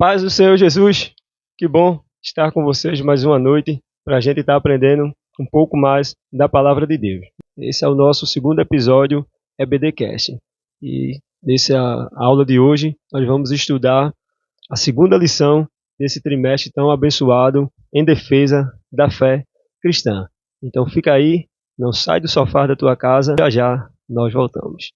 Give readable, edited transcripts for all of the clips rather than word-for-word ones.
Paz do Senhor Jesus, que bom estar com vocês mais uma noite para a gente estar aprendendo um pouco mais da Palavra de Deus. Esse é o nosso segundo episódio, EBDcast. E nessa aula de hoje nós vamos estudar a segunda lição desse trimestre tão abençoado em defesa da fé cristã. Então fica aí, não sai do sofá da tua casa, já já nós voltamos.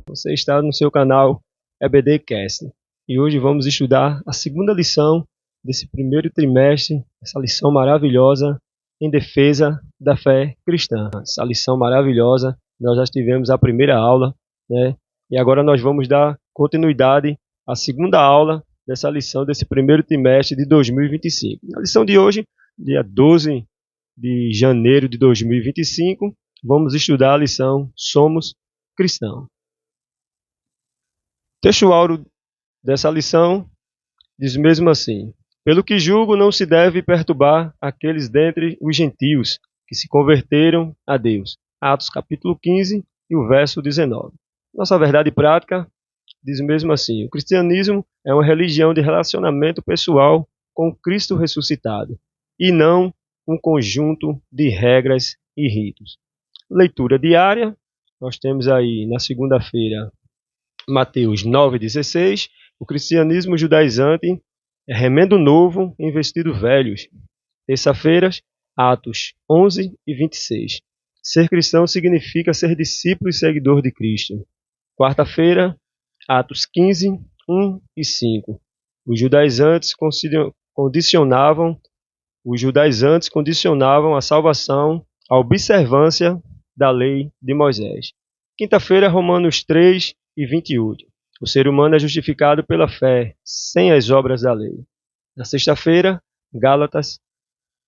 Você está no seu canal EBDcast e hoje vamos estudar a segunda lição desse primeiro trimestre, essa lição maravilhosa em defesa da fé cristã. Essa lição maravilhosa, nós já tivemos a primeira aula, né? E agora nós vamos dar continuidade à segunda aula dessa lição desse primeiro trimestre de 2025. Na lição de hoje, dia 12 de janeiro de 2025, vamos estudar a lição Somos Cristãos. O textual dessa lição diz mesmo assim: pelo que julgo, não se deve perturbar aqueles dentre os gentios que se converteram a Deus. Atos capítulo 15 e o verso 19. Nossa verdade prática diz mesmo assim: o cristianismo é uma religião de relacionamento pessoal com Cristo ressuscitado e não um conjunto de regras e ritos. Leitura diária, nós temos aí na segunda-feira Mateus 9,16, o cristianismo judaizante é remendo novo em vestido velhos. Terça-feira, Atos 11 e 26. Ser cristão significa ser discípulo e seguidor de Cristo. Quarta-feira, Atos 15, 1 e 5. Os judaizantes condicionavam a salvação à observância da lei de Moisés. Quinta-feira, Romanos 3 e 28. O ser humano é justificado pela fé, sem as obras da lei. Na sexta-feira, Gálatas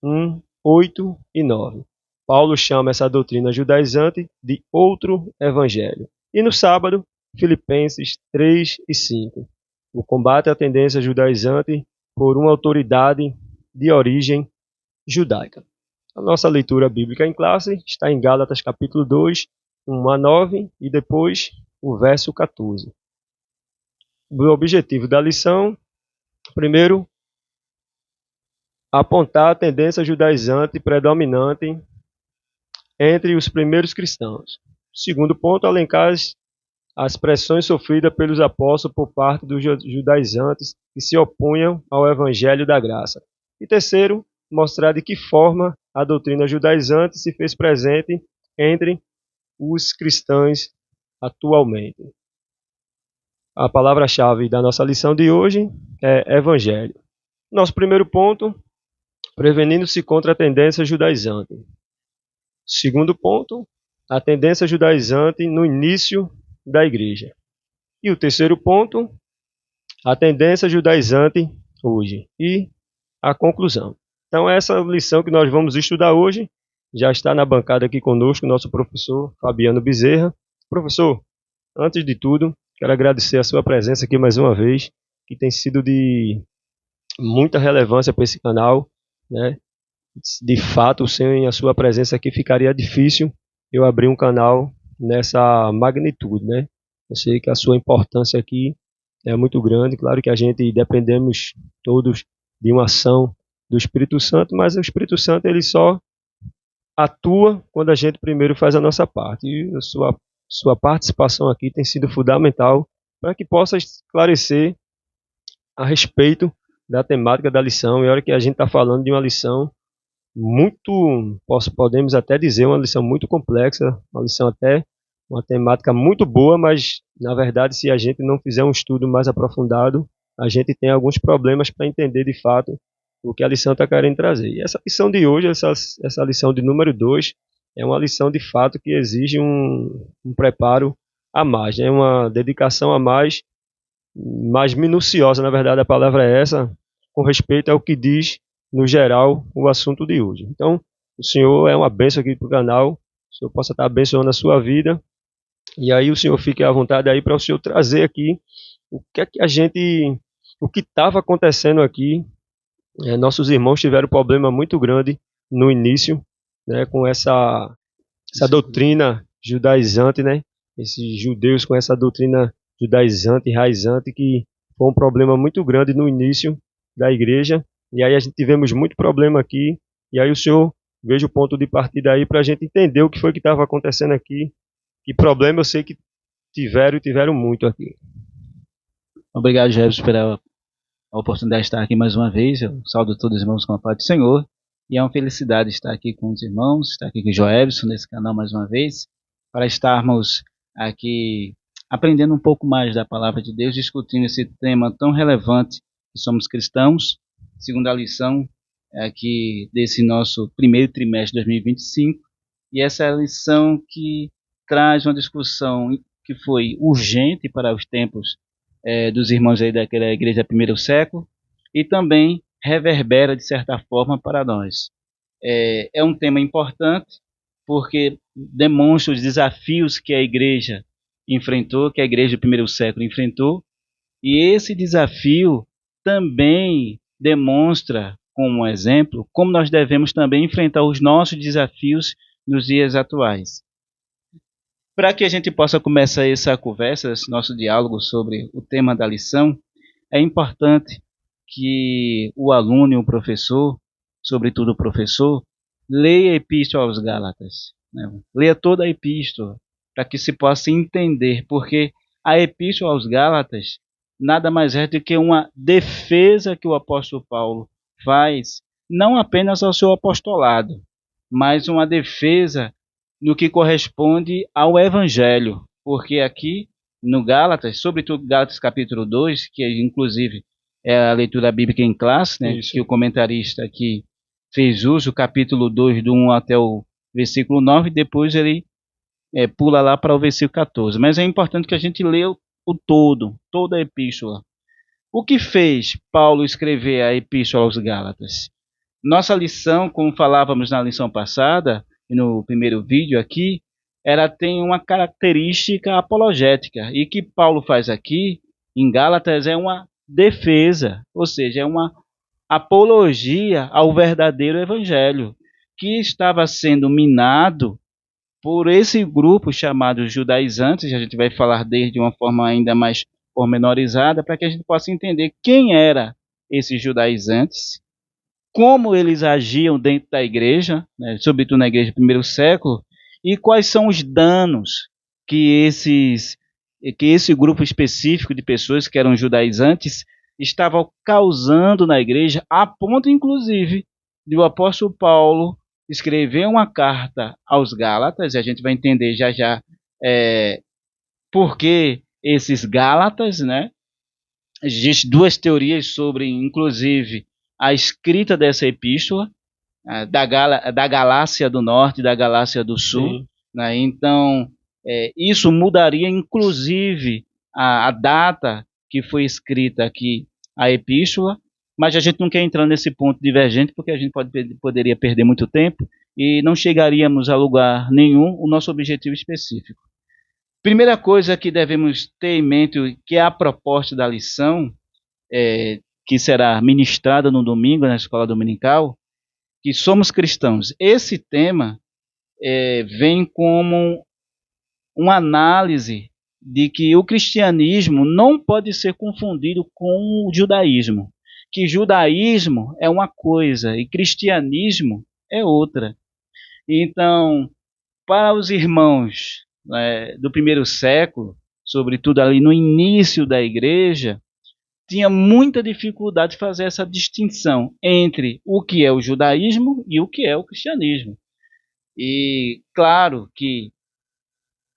1, 8 e 9. Paulo chama essa doutrina judaizante de outro evangelho. E no sábado, Filipenses 3 e 5. O combate à tendência judaizante por uma autoridade de origem judaica. A nossa leitura bíblica em classe está em Gálatas capítulo 2, 1 a 9 e depois o verso 14. O objetivo da lição, primeiro, apontar a tendência judaizante predominante entre os primeiros cristãos. Segundo ponto, elencar as pressões sofridas pelos apóstolos por parte dos judaizantes que se opunham ao evangelho da graça. E terceiro, mostrar de que forma a doutrina judaizante se fez presente entre os cristãos atualmente. A palavra-chave da nossa lição de hoje é evangelho. Nosso primeiro ponto, prevenindo-se contra a tendência judaizante. Segundo ponto, a tendência judaizante no início da igreja. E o terceiro ponto, a tendência judaizante hoje. E a conclusão. Então, essa lição que nós vamos estudar hoje já está na bancada aqui conosco, nosso professor Fabiano Bezerra. Professor, antes de tudo, quero agradecer a sua presença aqui mais uma vez, que tem sido de muita relevância para esse canal, né? De fato, sem a sua presença aqui ficaria difícil eu abrir um canal nessa magnitude, né? Eu sei que a sua importância aqui é muito grande, claro que a gente dependemos todos de uma ação do Espírito Santo, mas o Espírito Santo ele só atua quando a gente primeiro faz a nossa parte. E a sua participação aqui tem sido fundamental para que possa esclarecer a respeito da temática da lição. E a hora que a gente está falando de uma lição muito, podemos até dizer, uma lição muito complexa, uma lição até, uma temática muito boa, mas na verdade se a gente não fizer um estudo mais aprofundado, a gente tem alguns problemas para entender de fato o que a lição está querendo trazer. E essa lição de hoje, essa lição de número 2, é uma lição de fato que exige um preparo a mais, né? Uma dedicação a mais minuciosa, na verdade a palavra é essa, com respeito ao que diz, no geral, o assunto de hoje. Então, o Senhor é uma bênção aqui para o canal, o Senhor possa estar abençoando a sua vida, e aí o Senhor fique à vontade aí para o Senhor trazer aqui o que é que o que estava acontecendo aqui. Nossos irmãos tiveram um problema muito grande no início, né, com essa doutrina judaizante, né, esses judeus com essa doutrina judaizante, enraizante, que foi um problema muito grande no início da igreja. E aí a gente tivemos muito problema aqui. E aí o senhor veja o ponto de partida aí para a gente entender o que foi que estava acontecendo aqui. Que problema eu sei que tiveram e tiveram muito aqui. Obrigado, Jefferson, pela oportunidade de estar aqui mais uma vez. Eu saúdo todos os irmãos com a paz do Senhor. E é uma felicidade estar aqui com os irmãos, estar aqui com o Joelson nesse canal mais uma vez, para estarmos aqui aprendendo um pouco mais da palavra de Deus, discutindo esse tema tão relevante que somos cristãos. Segunda lição aqui desse nosso primeiro trimestre de 2025. E essa é a lição que traz uma discussão que foi urgente para os tempos dos irmãos aí daquela igreja do primeiro século, e também reverbera, de certa forma, para nós. É um tema importante, porque demonstra os desafios que a igreja enfrentou, que a igreja do primeiro século enfrentou, e esse desafio também demonstra, como exemplo, como nós devemos também enfrentar os nossos desafios nos dias atuais. Para que a gente possa começar essa conversa, esse nosso diálogo sobre o tema da lição, é importante que o aluno e o professor, sobretudo o professor, leia a Epístola aos Gálatas. Né? Leia toda a Epístola, para que se possa entender, porque a Epístola aos Gálatas nada mais é do que uma defesa que o apóstolo Paulo faz, não apenas ao seu apostolado, mas uma defesa no que corresponde ao Evangelho, porque aqui no Gálatas, sobretudo Gálatas capítulo 2, que inclusive é a leitura bíblica em classe, né, que o comentarista aqui fez uso, capítulo 2, do 1 até o versículo 9, depois ele pula lá para o versículo 14. Mas é importante que a gente leia o todo, toda a epístola. O que fez Paulo escrever a epístola aos Gálatas? Nossa lição, como falávamos na lição passada, e no primeiro vídeo aqui, ela tem uma característica apologética. E que Paulo faz aqui, em Gálatas, é uma defesa, ou seja, é uma apologia ao verdadeiro evangelho, que estava sendo minado por esse grupo chamado judaizantes. A gente vai falar dele de uma forma ainda mais pormenorizada, para que a gente possa entender quem era esses judaizantes, como eles agiam dentro da igreja, né, sobretudo na igreja do primeiro século, e quais são os danos que esse grupo específico de pessoas que eram judaizantes estavam causando na igreja, a ponto, inclusive, de o apóstolo Paulo escrever uma carta aos Gálatas, e a gente vai entender já já por que esses Gálatas, né? Existem duas teorias sobre, inclusive, a escrita dessa epístola, da Galácia do Norte e da Galácia do Sul. Né? Então, isso mudaria, inclusive, a data que foi escrita aqui a epístola, mas a gente não quer entrar nesse ponto divergente, porque a gente poderia perder muito tempo e não chegaríamos a lugar nenhum, o nosso objetivo específico. Primeira coisa que devemos ter em mente, que é a proposta da lição, que será ministrada no domingo na escola dominical, que somos cristãos. Esse tema vem como uma análise de que o cristianismo não pode ser confundido com o judaísmo, que judaísmo é uma coisa e cristianismo é outra. Então, para os irmãos do primeiro século, sobretudo ali no início da igreja, tinha muita dificuldade de fazer essa distinção entre o que é o judaísmo e o que é o cristianismo. E claro que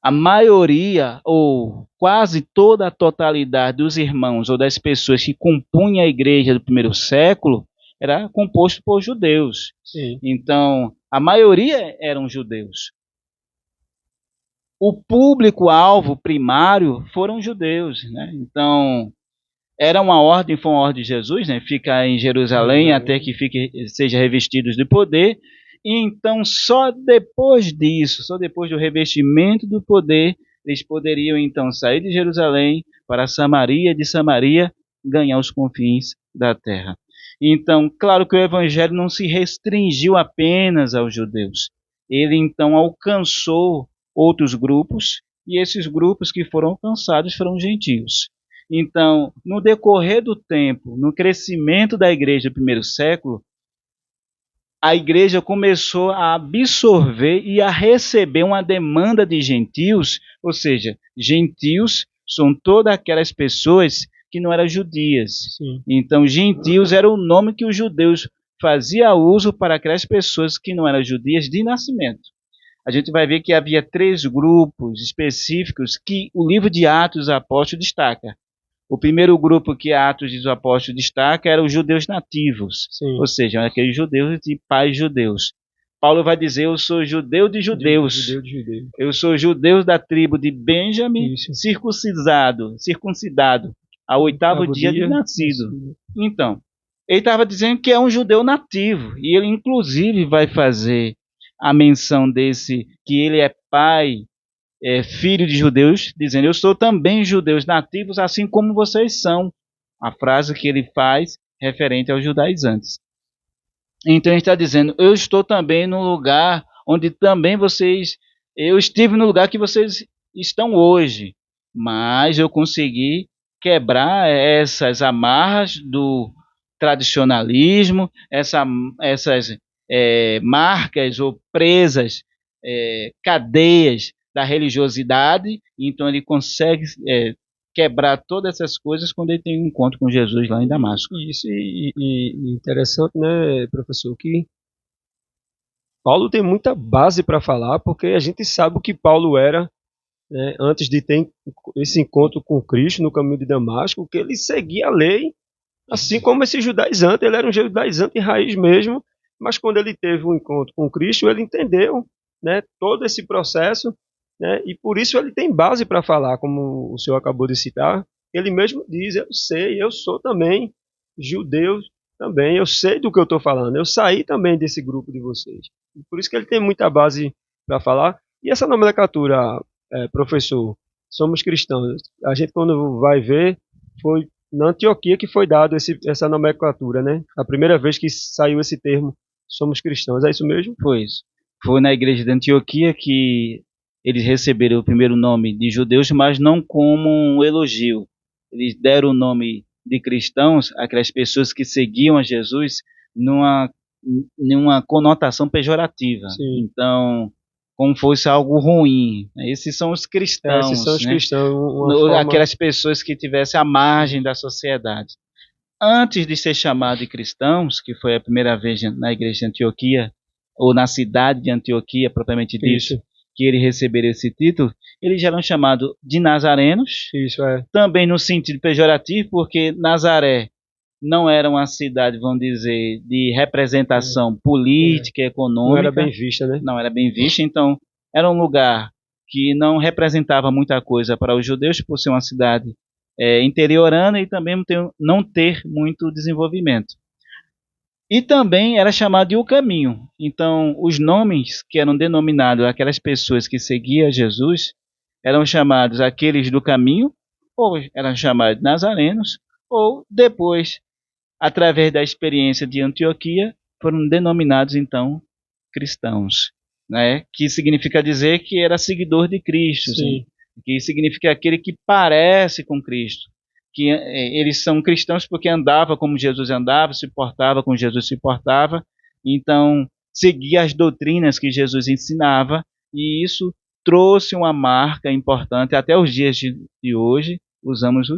a maioria, ou quase toda a totalidade dos irmãos ou das pessoas que compunham a igreja do primeiro século era composto por judeus. Sim. Então, a maioria eram judeus. O público-alvo primário foram judeus. Né? Então, era uma ordem, foi uma ordem de Jesus, né? Fica em Jerusalém até que seja revestidos de poder. E então, só depois disso, só depois do revestimento do poder, eles poderiam então sair de Jerusalém para Samaria, de Samaria ganhar os confins da terra. Então, claro que o evangelho não se restringiu apenas aos judeus. Ele então alcançou outros grupos e esses grupos que foram alcançados foram gentios. Então, no decorrer do tempo, no crescimento da igreja do primeiro século, a igreja começou a absorver e a receber uma demanda de gentios, ou seja, gentios são todas aquelas pessoas que não eram judias. Sim. Então, gentios era o nome que os judeus faziam uso para aquelas pessoas que não eram judias de nascimento. A gente vai ver que havia 3 grupos específicos que o livro de Atos dos Apóstolos destaca. O primeiro grupo que Atos dos Apóstolos destaca era os judeus nativos, Sim. ou seja, aqueles judeus de pais judeus. Paulo vai dizer, eu sou judeu de judeus, Judeu de judeu. eu sou judeu da tribo de Benjamim, Isso. circuncidado, ao 8º dia de nascido. Então, ele estava dizendo que é um judeu nativo, e ele inclusive vai fazer a menção desse, que ele é pai, filho de judeus, dizendo, eu sou também judeus nativos, assim como vocês são. A frase que ele faz referente aos judaizantes. Então ele está dizendo, eu estou também no lugar onde também vocês, eu estive no lugar que vocês estão hoje, mas eu consegui quebrar essas amarras do tradicionalismo, essas marcas ou presas, cadeias da religiosidade, então ele consegue quebrar todas essas coisas quando ele tem um encontro com Jesus lá em Damasco. Isso, e interessante, né, professor, que Paulo tem muita base para falar, porque a gente sabe o que Paulo era, né, antes de ter esse encontro com Cristo no caminho de Damasco, que ele seguia a lei, assim como esse judaizante, ele era um judaizante raiz mesmo, mas quando ele teve um encontro com Cristo, ele entendeu, né, todo esse processo, né, e por isso ele tem base para falar, como o senhor acabou de citar. Ele mesmo diz, eu sei, eu sou também judeu também, eu sei do que eu estou falando, eu saí também desse grupo de vocês. Por isso que ele tem muita base para falar. E essa nomenclatura, professor, somos cristãos, a gente quando vai ver, foi na Antioquia que foi dado essa nomenclatura, né? A primeira vez que saiu esse termo, somos cristãos, é isso mesmo? Foi isso. Foi na igreja de Antioquia que eles receberam o primeiro nome de judeus, mas não como um elogio. Eles deram o nome de cristãos àquelas pessoas que seguiam a Jesus numa conotação pejorativa. Sim. Então, como fosse algo ruim. Esses são os cristãos. Esses são os né? cristãos. Aquelas pessoas que tivessem à margem da sociedade. Antes de ser chamado de cristãos, que foi a primeira vez na igreja de Antioquia, ou na cidade de Antioquia, propriamente dito, que eles receberam esse título, eles já eram chamados de nazarenos, também no sentido pejorativo, porque Nazaré não era uma cidade, vamos dizer, de representação política, econômica. Não era bem vista, né? Não era bem vista, então era um lugar que não representava muita coisa para os judeus, por ser uma cidade interiorana e também não ter muito desenvolvimento. E também era chamado de o caminho. Então, os nomes que eram denominados aquelas pessoas que seguiam Jesus eram chamados aqueles do caminho, ou eram chamados de nazarenos, ou depois, através da experiência de Antioquia, foram denominados então cristãos, né? Que significa dizer que era seguidor de Cristo, Sim. Que significa aquele que parece com Cristo, que eles são cristãos porque andava como Jesus andava, se portava como Jesus se portava, então seguia as doutrinas que Jesus ensinava, e isso trouxe uma marca importante até os dias de hoje. Usamos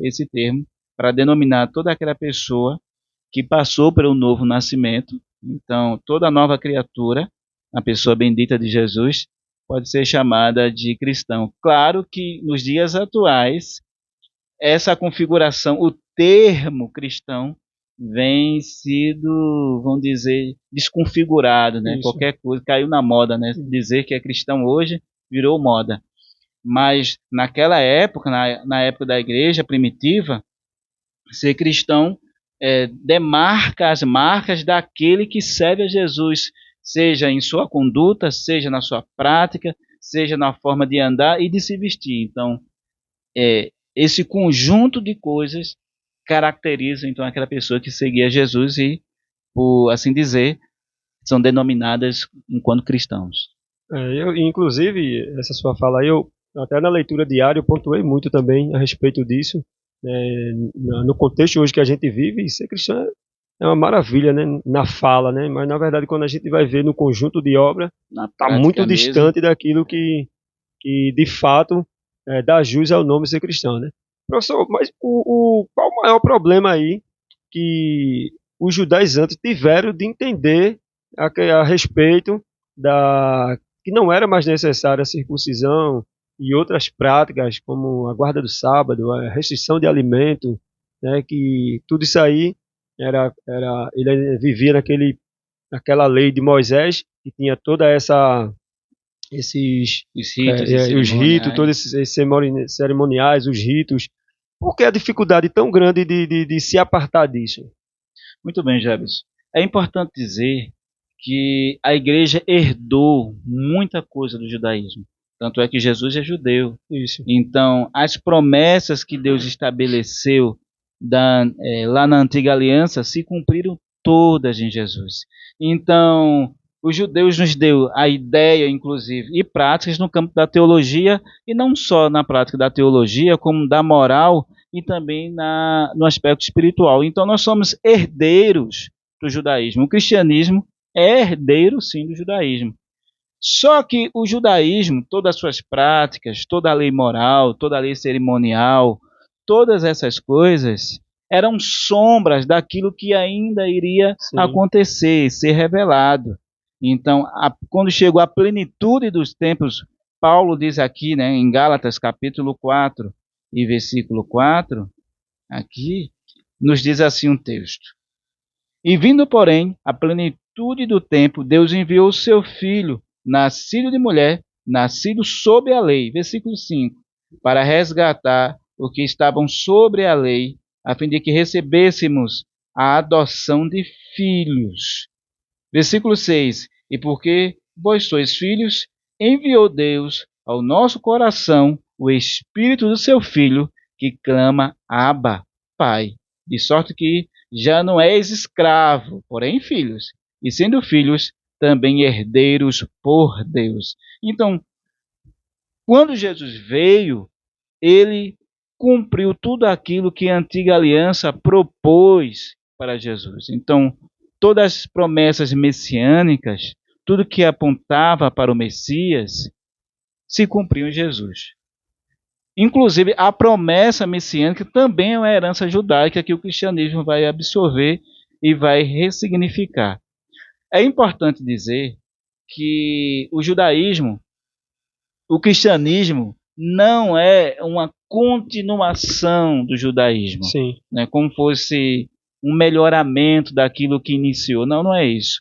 esse termo para denominar toda aquela pessoa que passou pelo novo nascimento. Então, toda nova criatura, a pessoa bendita de Jesus, pode ser chamada de cristão. Claro que nos dias atuais, essa configuração, o termo cristão, vem sido, vamos dizer, desconfigurado, né? Qualquer coisa caiu na moda, né? Dizer que é cristão hoje virou moda. Mas naquela época, na época da igreja primitiva, ser cristão demarca as marcas daquele que serve a Jesus, seja em sua conduta, seja na sua prática, seja na forma de andar e de se vestir. Então, esse conjunto de coisas caracteriza então aquela pessoa que seguia Jesus e, por assim dizer, são denominadas enquanto cristãos. Inclusive, essa sua fala aí, eu Até na leitura diária eu pontuei muito também a respeito disso. No contexto hoje que a gente vive, ser cristão é uma maravilha, né? Na fala, né? Mas na verdade quando a gente vai ver no conjunto de obra, Na está muito prática mesmo. distante daquilo que de fato dá jus ao nome ser cristão, né? Professor, mas qual o maior problema aí que os judaizantes tiveram de entender a respeito da que não era mais necessária a circuncisão e outras práticas como a guarda do sábado, a restrição de alimento, né, que tudo isso aí ele vivia naquela lei de Moisés que tinha toda esses Os ritos e os ritos, todos cerimoniais. esses cerimoniais, os ritos. Por que a dificuldade tão grande de se apartar disso? Muito bem, Jefferson. É importante dizer que a igreja herdou muita coisa do judaísmo. Tanto é que Jesus é judeu. Isso. Então, as promessas que Deus estabeleceu lá na antiga aliança se cumpriram todas em Jesus. Então, os judeus nos deu a ideia, inclusive, e práticas no campo da teologia, e não só na prática da teologia, como da moral e também no aspecto espiritual. Então, nós somos herdeiros do judaísmo. O cristianismo é herdeiro, sim, do judaísmo. Só que o judaísmo, todas as suas práticas, toda a lei moral, toda a lei cerimonial, todas essas coisas eram sombras daquilo que ainda iria acontecer, ser revelado. Então, quando chegou a plenitude dos tempos, Paulo diz aqui, né, em Gálatas capítulo 4 e versículo 4, aqui, nos diz assim um texto. E vindo, porém, a plenitude do tempo, Deus enviou o seu Filho, nascido de mulher, nascido sob a lei, versículo 5, para resgatar os que estavam sobre a lei, a fim de que recebêssemos a adoção de filhos. Versículo 6, e porque vós sois filhos, enviou Deus ao nosso coração o Espírito do seu Filho, que clama, Abba, Pai, de sorte que já não és escravo, porém filhos, e sendo filhos, também herdeiros por Deus. Então, quando Jesus veio, ele cumpriu tudo aquilo que a antiga aliança propôs para Jesus. Então, todas as promessas messiânicas, tudo que apontava para o Messias, se cumpriu em Jesus. Inclusive, a promessa messiânica também é uma herança judaica que o cristianismo vai absorver e vai ressignificar. É importante dizer que o cristianismo não é uma continuação do judaísmo, Sim. Né, como fosse um melhoramento daquilo que iniciou. Não, não é isso.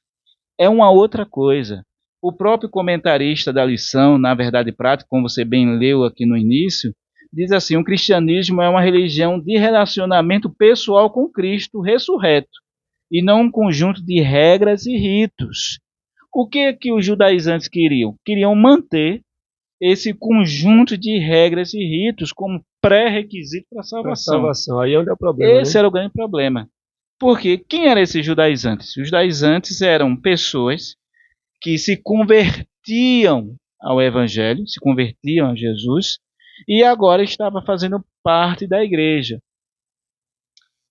É uma outra coisa. O próprio comentarista da lição, na Verdade Prática, como você bem leu aqui no início, diz assim: o cristianismo é uma religião de relacionamento pessoal com Cristo ressurreto, e não um conjunto de regras e ritos. O que os judaizantes queriam? Queriam manter esse conjunto de regras e ritos como pré-requisito para a salvação. Aí é onde é o problema, Esse né? era o grande problema. Porque quem eram esses judaizantes? Os judaizantes eram pessoas que se convertiam ao Evangelho, se convertiam a Jesus, e agora estava fazendo parte da igreja.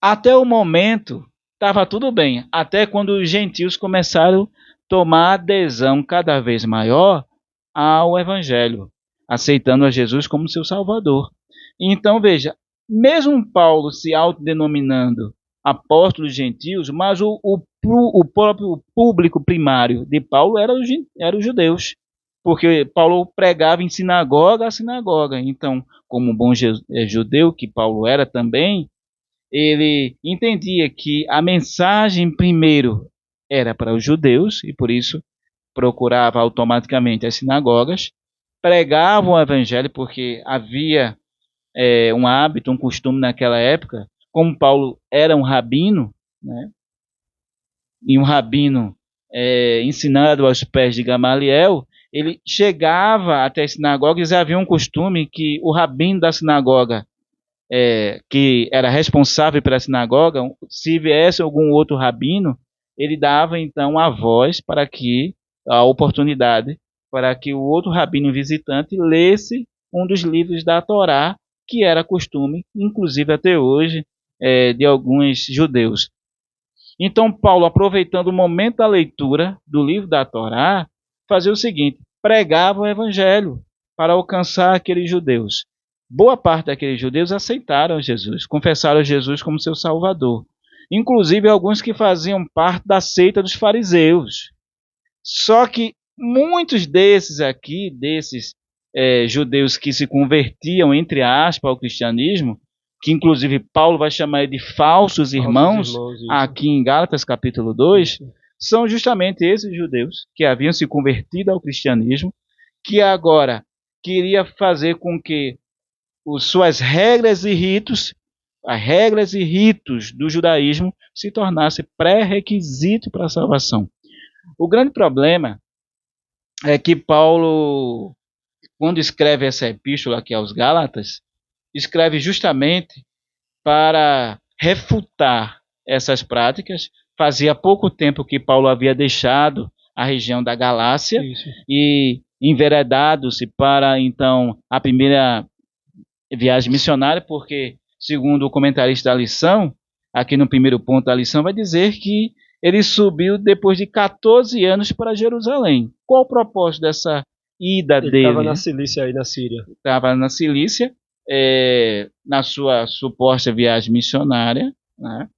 Até o momento, estava tudo bem, até quando os gentios começaram a tomar adesão cada vez maior ao Evangelho, aceitando a Jesus como seu Salvador. Então, veja, mesmo Paulo se autodenominando apóstolo dos gentios, mas o próprio público primário de Paulo era os judeus, porque Paulo pregava em sinagoga a sinagoga. Então, como um bom judeu que Paulo era também, ele entendia que a mensagem primeiro era para os judeus e por isso procurava automaticamente as sinagogas, pregava o evangelho porque havia um hábito, um costume naquela época, como Paulo era um rabino, né? E um rabino ensinado aos pés de Gamaliel, ele chegava até a sinagoga e havia um costume que o rabino da sinagoga, que era responsável pela sinagoga, se viesse algum outro rabino, ele dava então a oportunidade para que o outro rabino visitante lesse um dos livros da Torá, que era costume, inclusive até hoje, de alguns judeus. Então, Paulo, aproveitando o momento da leitura do livro da Torá, fazia o seguinte: pregava o evangelho para alcançar aqueles judeus. Boa parte daqueles judeus aceitaram Jesus, confessaram Jesus como seu Salvador. Inclusive alguns que faziam parte da seita dos fariseus. Só que muitos desses aqui, judeus que se convertiam, entre aspas, ao cristianismo, que inclusive Paulo vai chamar de falsos irmãos, aqui em Gálatas capítulo 2, são justamente esses judeus que haviam se convertido ao cristianismo, que agora queria fazer com que suas regras e ritos, as regras e ritos do judaísmo, se tornassem pré-requisito para a salvação. O grande problema é que Paulo, quando escreve essa epístola aqui aos Gálatas, escreve justamente para refutar essas práticas. Fazia pouco tempo que Paulo havia deixado a região da Galácia e enveredado-se para, então, a primeira viagem missionária, porque, segundo o comentarista da lição, aqui no primeiro ponto da lição, vai dizer que ele subiu depois de 14 anos para Jerusalém. Qual o propósito dessa ida dele? Ele estava na Cilícia, aí na Síria. Estava na Cilícia, na sua suposta viagem missionária, né?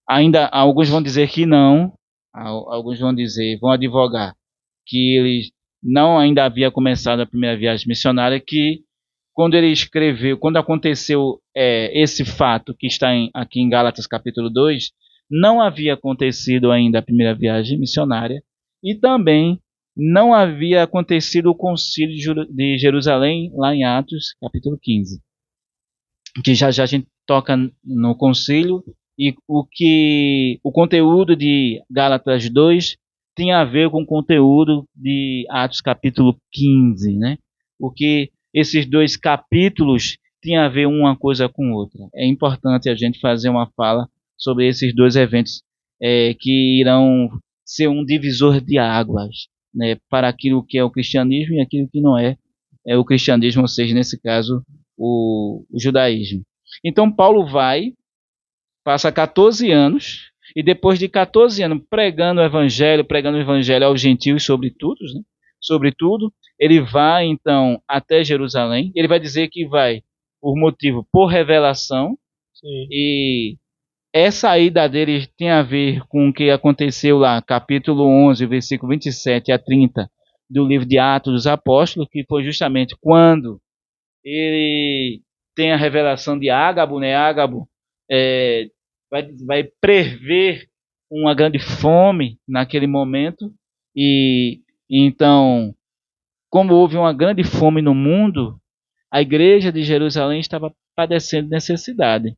Ainda alguns vão dizer que não, alguns vão advogar que ele não ainda havia começado a primeira viagem missionária, que quando ele escreveu, quando aconteceu esse fato que está aqui em Gálatas capítulo 2, não havia acontecido ainda a primeira viagem missionária e também não havia acontecido o concílio de Jerusalém, lá em Atos capítulo 15. Que já a gente toca no concílio, e o conteúdo de Gálatas 2 tem a ver com o conteúdo de Atos capítulo 15, né? O que esses dois capítulos têm a ver uma coisa com outra. É importante a gente fazer uma fala sobre esses dois eventos que irão ser um divisor de águas, né, para aquilo que é o cristianismo e aquilo que não é o cristianismo, ou seja, nesse caso, o judaísmo. Então Paulo passa 14 anos, e depois de 14 anos pregando o evangelho aos gentios, sobretudo, ele vai então até Jerusalém. Ele vai dizer que vai por motivo, por revelação. Sim. E essa ida dele tem a ver com o que aconteceu lá, capítulo 11, versículo 27 a 30 do livro de Atos dos Apóstolos, que foi justamente quando ele tem a revelação de Ágabo, né? Ágabo vai prever uma grande fome naquele momento, e então, como houve uma grande fome no mundo, a igreja de Jerusalém estava padecendo necessidade.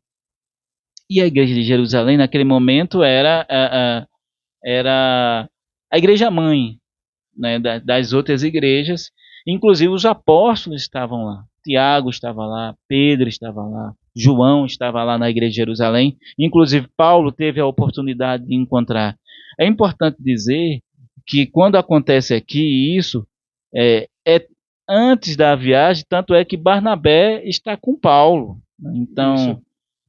E a igreja de Jerusalém, naquele momento, era a igreja mãe, né, das outras igrejas. Inclusive os apóstolos estavam lá. Tiago estava lá, Pedro estava lá, João estava lá na igreja de Jerusalém. Inclusive Paulo teve a oportunidade de encontrar. É importante dizer que quando acontece aqui isso, é antes da viagem, tanto é que Barnabé está com Paulo. Então, isso.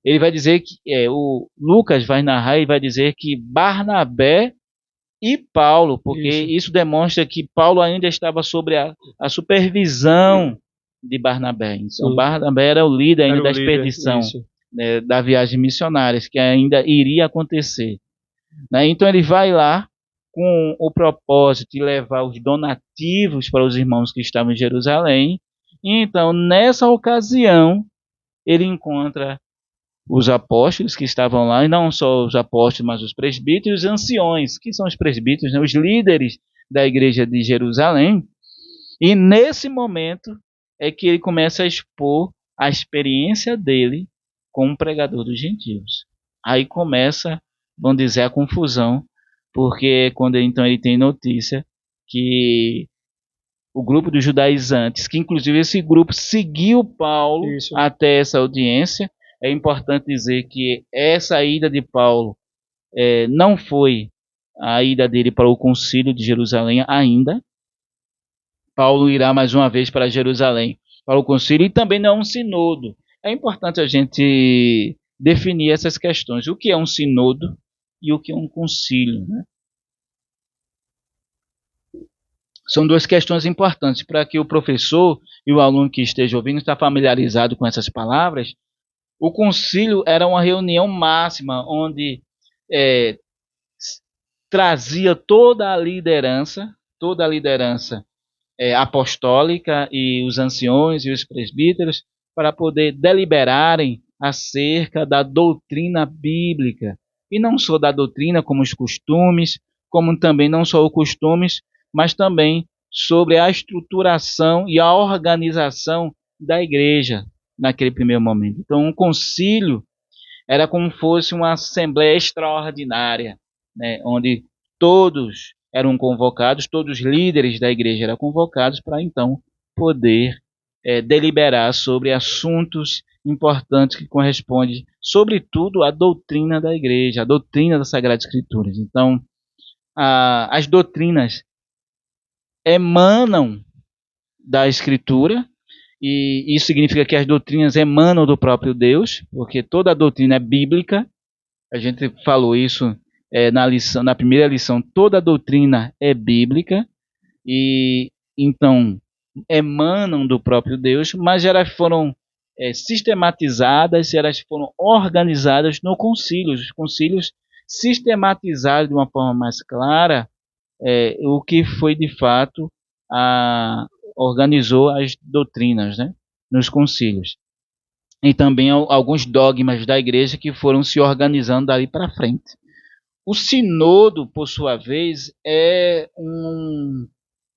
Ele vai dizer que o Lucas vai narrar e vai dizer que Barnabé e Paulo, porque isso demonstra que Paulo ainda estava sobre a supervisão de Barnabé. Então, Barnabé era o líder ainda da expedição, né, da viagem missionária, que ainda iria acontecer. Né? Então ele vai lá com o propósito de levar os donativos para os irmãos que estavam em Jerusalém. E então, nessa ocasião, ele encontra os apóstolos que estavam lá, e não só os apóstolos, mas os presbíteros e os anciões, que são os presbíteros, né, os líderes da igreja de Jerusalém. E nesse momento é que ele começa a expor a experiência dele como pregador dos gentios. Aí começa, vamos dizer, a confusão, porque quando então ele tem notícia que o grupo dos judaizantes, que inclusive esse grupo seguiu Paulo até essa audiência. É importante dizer que essa ida de Paulo não foi a ida dele para o concílio de Jerusalém ainda. Paulo irá mais uma vez para Jerusalém para o concílio, e também não é um sinodo. É importante a gente definir essas questões. O que é um sinodo e o que é um concílio, né? São duas questões importantes para que o professor e o aluno que esteja ouvindo está familiarizado com essas palavras. O concílio era uma reunião máxima onde é, trazia toda a liderança apostólica e os anciões e os presbíteros para poder deliberarem acerca da doutrina bíblica. E não só da doutrina, como os costumes, como também não só os costumes, mas também sobre a estruturação e a organização da igreja naquele primeiro momento. Então, um concílio era como se fosse uma assembleia extraordinária, né, onde todos eram convocados, todos os líderes da igreja eram convocados para então poder deliberar sobre assuntos importantes que correspondem, sobretudo, à doutrina da igreja, à doutrina das Sagradas Escrituras. Então, as doutrinas emanam da Escritura, e isso significa que as doutrinas emanam do próprio Deus, porque toda a doutrina é bíblica. A gente falou isso na primeira lição. Toda a doutrina é bíblica e então emanam do próprio Deus, mas elas foram sistematizadas, elas foram organizadas no concílio. Os concílios sistematizaram de uma forma mais clara o que foi de fato organizou as doutrinas, né, nos concílios. E também alguns dogmas da igreja que foram se organizando dali para frente. O sinodo, por sua vez, é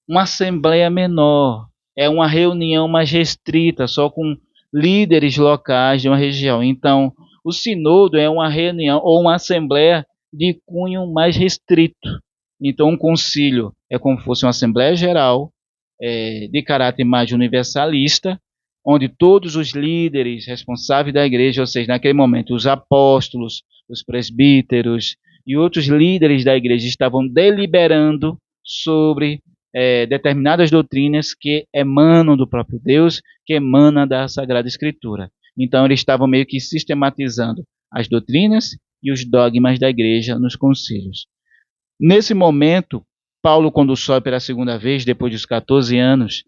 uma assembleia menor, é uma reunião mais restrita, só com líderes locais de uma região. Então, o sinodo é uma reunião ou uma assembleia de cunho mais restrito. Então, um concílio é como se fosse uma assembleia geral, de caráter mais universalista, onde todos os líderes responsáveis da igreja, ou seja, naquele momento, os apóstolos, os presbíteros e outros líderes da igreja estavam deliberando sobre determinadas doutrinas que emanam do próprio Deus, que emanam da Sagrada Escritura. Então, eles estavam meio que sistematizando as doutrinas e os dogmas da igreja nos concílios. Nesse momento, Paulo, quando sobe pela segunda vez, depois dos 14 anos,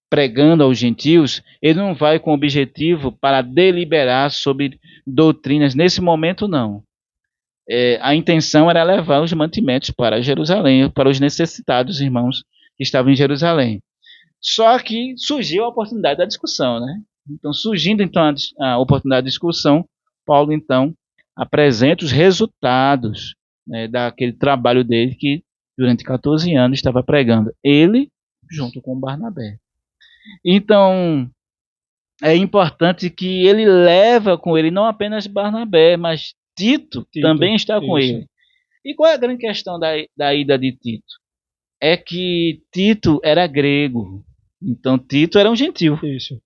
pregando aos gentios, ele não vai com o objetivo para deliberar sobre doutrinas. Nesse momento, não. A intenção era levar os mantimentos para Jerusalém, para os necessitados irmãos que estavam em Jerusalém. Só que surgiu a oportunidade da discussão, né? Então, surgindo então a oportunidade de discussão, Paulo então apresenta os resultados, né, daquele trabalho dele que durante 14 anos estava pregando, ele junto com Barnabé. Então, é importante que ele leva com ele não apenas Barnabé, mas Tito também está com ele. E qual é a grande questão da ida de Tito? É que Tito era grego, então Tito era um gentil. Isso.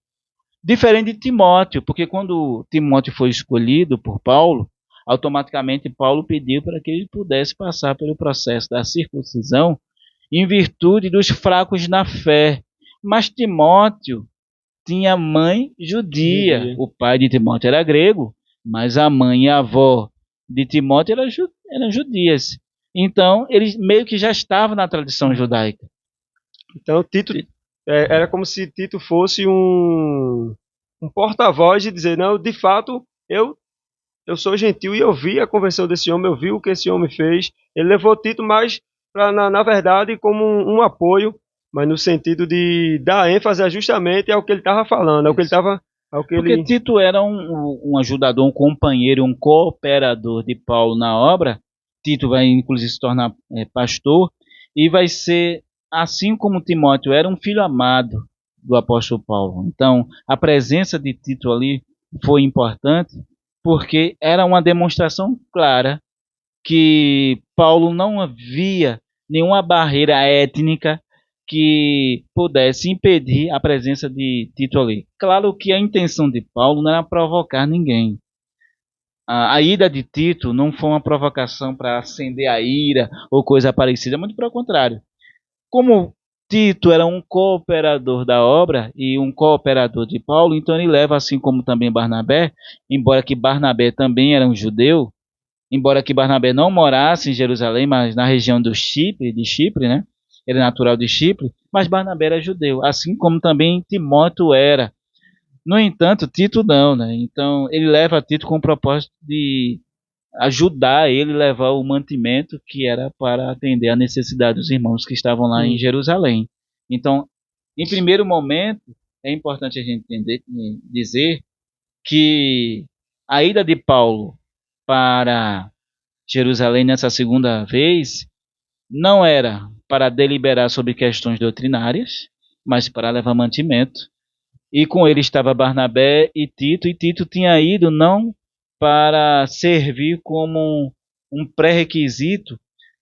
Diferente de Timóteo, porque quando Timóteo foi escolhido por Paulo, automaticamente Paulo pediu para que ele pudesse passar pelo processo da circuncisão em virtude dos fracos na fé. Mas Timóteo tinha mãe judia. O pai de Timóteo era grego, mas a mãe e a avó de Timóteo eram judias. Então, eles meio que já estavam na tradição judaica. Então, Tito era como se Tito fosse um porta-voz de dizer, não, de fato, eu sou gentil e eu vi a conversão desse homem, eu vi o que esse homem fez. Ele levou Tito mais, na verdade, como um apoio, mas no sentido de dar ênfase justamente ao que ele estava falando, ao que ele estava... Porque Tito era um ajudador, um companheiro, um cooperador de Paulo na obra. Tito vai, inclusive, se tornar pastor e vai ser, assim como Timóteo era, um filho amado do apóstolo Paulo. Então, a presença de Tito ali foi importante porque era uma demonstração clara que Paulo não havia nenhuma barreira étnica que pudesse impedir a presença de Tito ali. Claro que a intenção de Paulo não era provocar ninguém. A ida de Tito não foi uma provocação para acender a ira ou coisa parecida, muito pelo contrário. Como Tito era um cooperador da obra e um cooperador de Paulo, então ele leva, assim como também Barnabé, embora que Barnabé também era um judeu, embora que Barnabé não morasse em Jerusalém, mas na região do Chipre, de Chipre, né? Ele é natural de Chipre, mas Barnabé era judeu, assim como também Timóteo era. No entanto, Tito não, né? Então ele leva Tito com o propósito de ajudar ele a levar o mantimento que era para atender a necessidade dos irmãos que estavam lá em Jerusalém. Então, em primeiro momento, é importante a gente entender, dizer que a ida de Paulo para Jerusalém nessa segunda vez não era para deliberar sobre questões doutrinárias, mas para levar mantimento. E com ele estava Barnabé e Tito tinha ido não para servir como um pré-requisito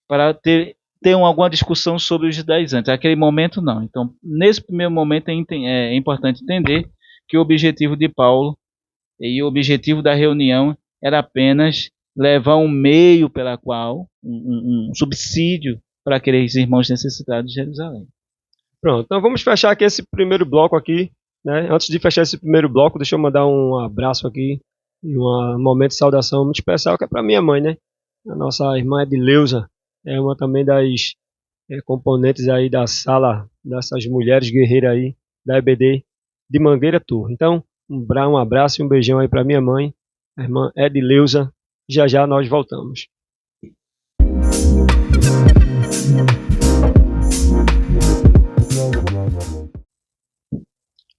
para ter alguma discussão sobre os judaizantes. Naquele momento, não. Então, nesse primeiro momento, é importante entender que o objetivo de Paulo e o objetivo da reunião era apenas levar um meio pela qual, um subsídio para aqueles irmãos necessitados de Jerusalém. Pronto, então vamos fechar aqui esse primeiro bloco aqui, né? Antes de fechar esse primeiro bloco, deixa eu mandar um abraço aqui e um momento de saudação muito especial, que é para minha mãe, né? A nossa irmã Edileuza é uma também das componentes aí da sala dessas mulheres guerreiras aí da EBD de Mangueira Tour. Então, um abraço e um beijão aí para minha mãe, a irmã Edileuza. Já já nós voltamos.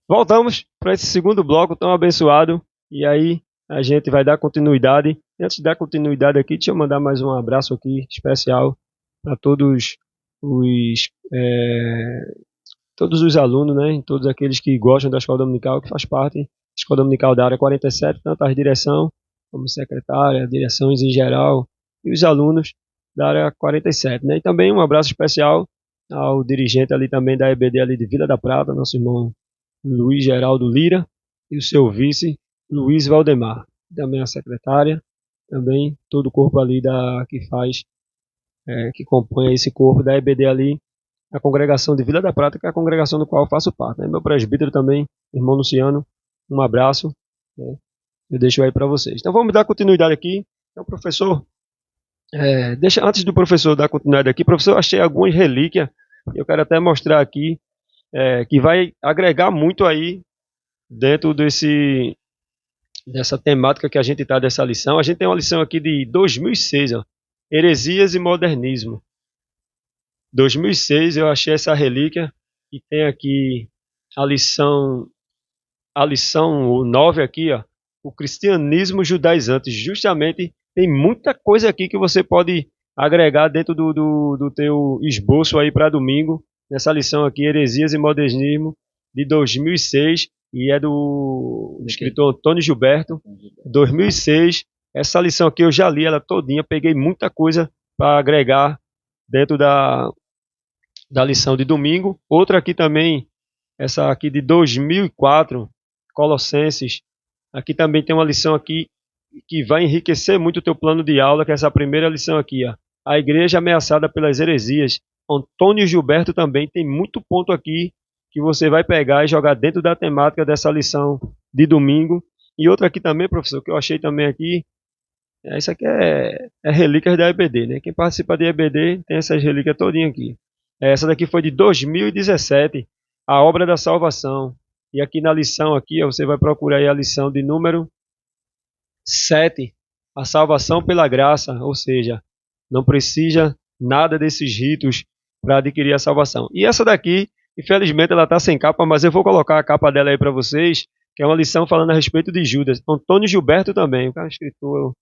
Voltamos para esse segundo bloco tão abençoado. E aí a gente vai dar continuidade. Antes de dar continuidade aqui, deixa eu mandar mais um abraço aqui especial para todos os alunos, né? Todos aqueles que gostam da Escola Dominical, que faz parte da Escola Dominical da área 47, tanto a direção como secretária, direções em geral e os alunos da área 47, né? E também um abraço especial ao dirigente ali também da EBD ali de Vila da Prata, nosso irmão Luiz Geraldo Lira, e o seu vice, Luiz Valdemar. Também a secretária, também todo o corpo ali que compõe esse corpo da EBD ali, a congregação de Vila da Prata, que é a congregação do qual eu faço parte. Né? Meu presbítero também, irmão Luciano, um abraço, né? Eu deixo aí para vocês. Então vamos dar continuidade aqui. Então, professor, antes do professor dar continuidade aqui, professor, eu achei algumas relíquias, eu quero até mostrar aqui, que vai agregar muito aí dentro dessa temática que a gente está dessa lição. A gente tem uma lição aqui de 2006, ó, Heresias e Modernismo. 2006 eu achei essa relíquia e tem aqui a lição 9 aqui, ó, o cristianismo judaizante. Justamente tem muita coisa aqui que você pode agregar dentro do teu esboço aí para domingo, nessa lição aqui, Heresias e Modernismo, de 2006, e é do escritor Antônio Gilberto, 2006. Essa lição aqui eu já li ela todinha, peguei muita coisa para agregar dentro da lição de domingo. Outra aqui também, essa aqui de 2004, Colossenses. Aqui também tem uma lição aqui que vai enriquecer muito o teu plano de aula, que é essa primeira lição aqui, ó. A igreja ameaçada pelas heresias. Antônio Gilberto também tem muito ponto aqui que você vai pegar e jogar dentro da temática dessa lição de domingo. E outra aqui também, professor, que eu achei também aqui, isso aqui é relíquias da EBD, né? Quem participa da EBD tem essas relíquias todinha aqui. Essa daqui foi de 2017, a obra da salvação. E aqui na lição aqui, ó, você vai procurar aí a lição de número 7, a salvação pela graça, ou seja, não precisa nada desses ritos para adquirir a salvação. E essa daqui, infelizmente, ela está sem capa, mas eu vou colocar a capa dela aí para vocês, que é uma lição falando a respeito de Judas. Antônio Gilberto também, o cara escritor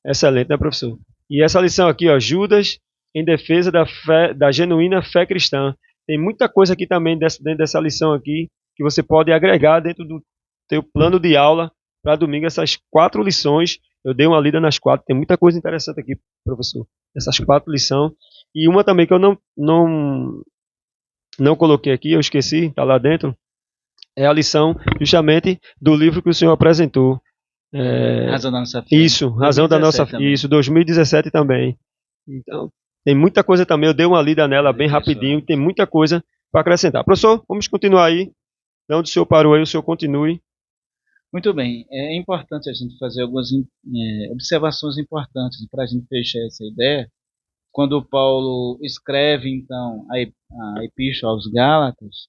excelente, né, professor? E essa lição aqui, ó, Judas em defesa da fé, da genuína fé cristã. Tem muita coisa aqui também dentro dessa lição aqui que você pode agregar dentro do teu plano de aula para domingo. Essas 4 lições, eu dei uma lida nas 4, tem muita coisa interessante aqui, professor. Essas 4 lições. E uma também que eu não coloquei aqui, eu esqueci, está lá dentro, é a lição justamente do livro que o senhor apresentou. Razão da Nossa Fé. Isso, Razão da Nossa Fé. Isso, 2017 também. Então, tem muita coisa também, eu dei uma lida nela bem rapidinho, tem muita coisa para acrescentar. Professor, vamos continuar aí. De onde o senhor parou aí, o senhor continue. Muito bem, é importante a gente fazer algumas observações importantes para a gente fechar essa ideia. Quando Paulo escreve, então, a Epístola aos Gálatas,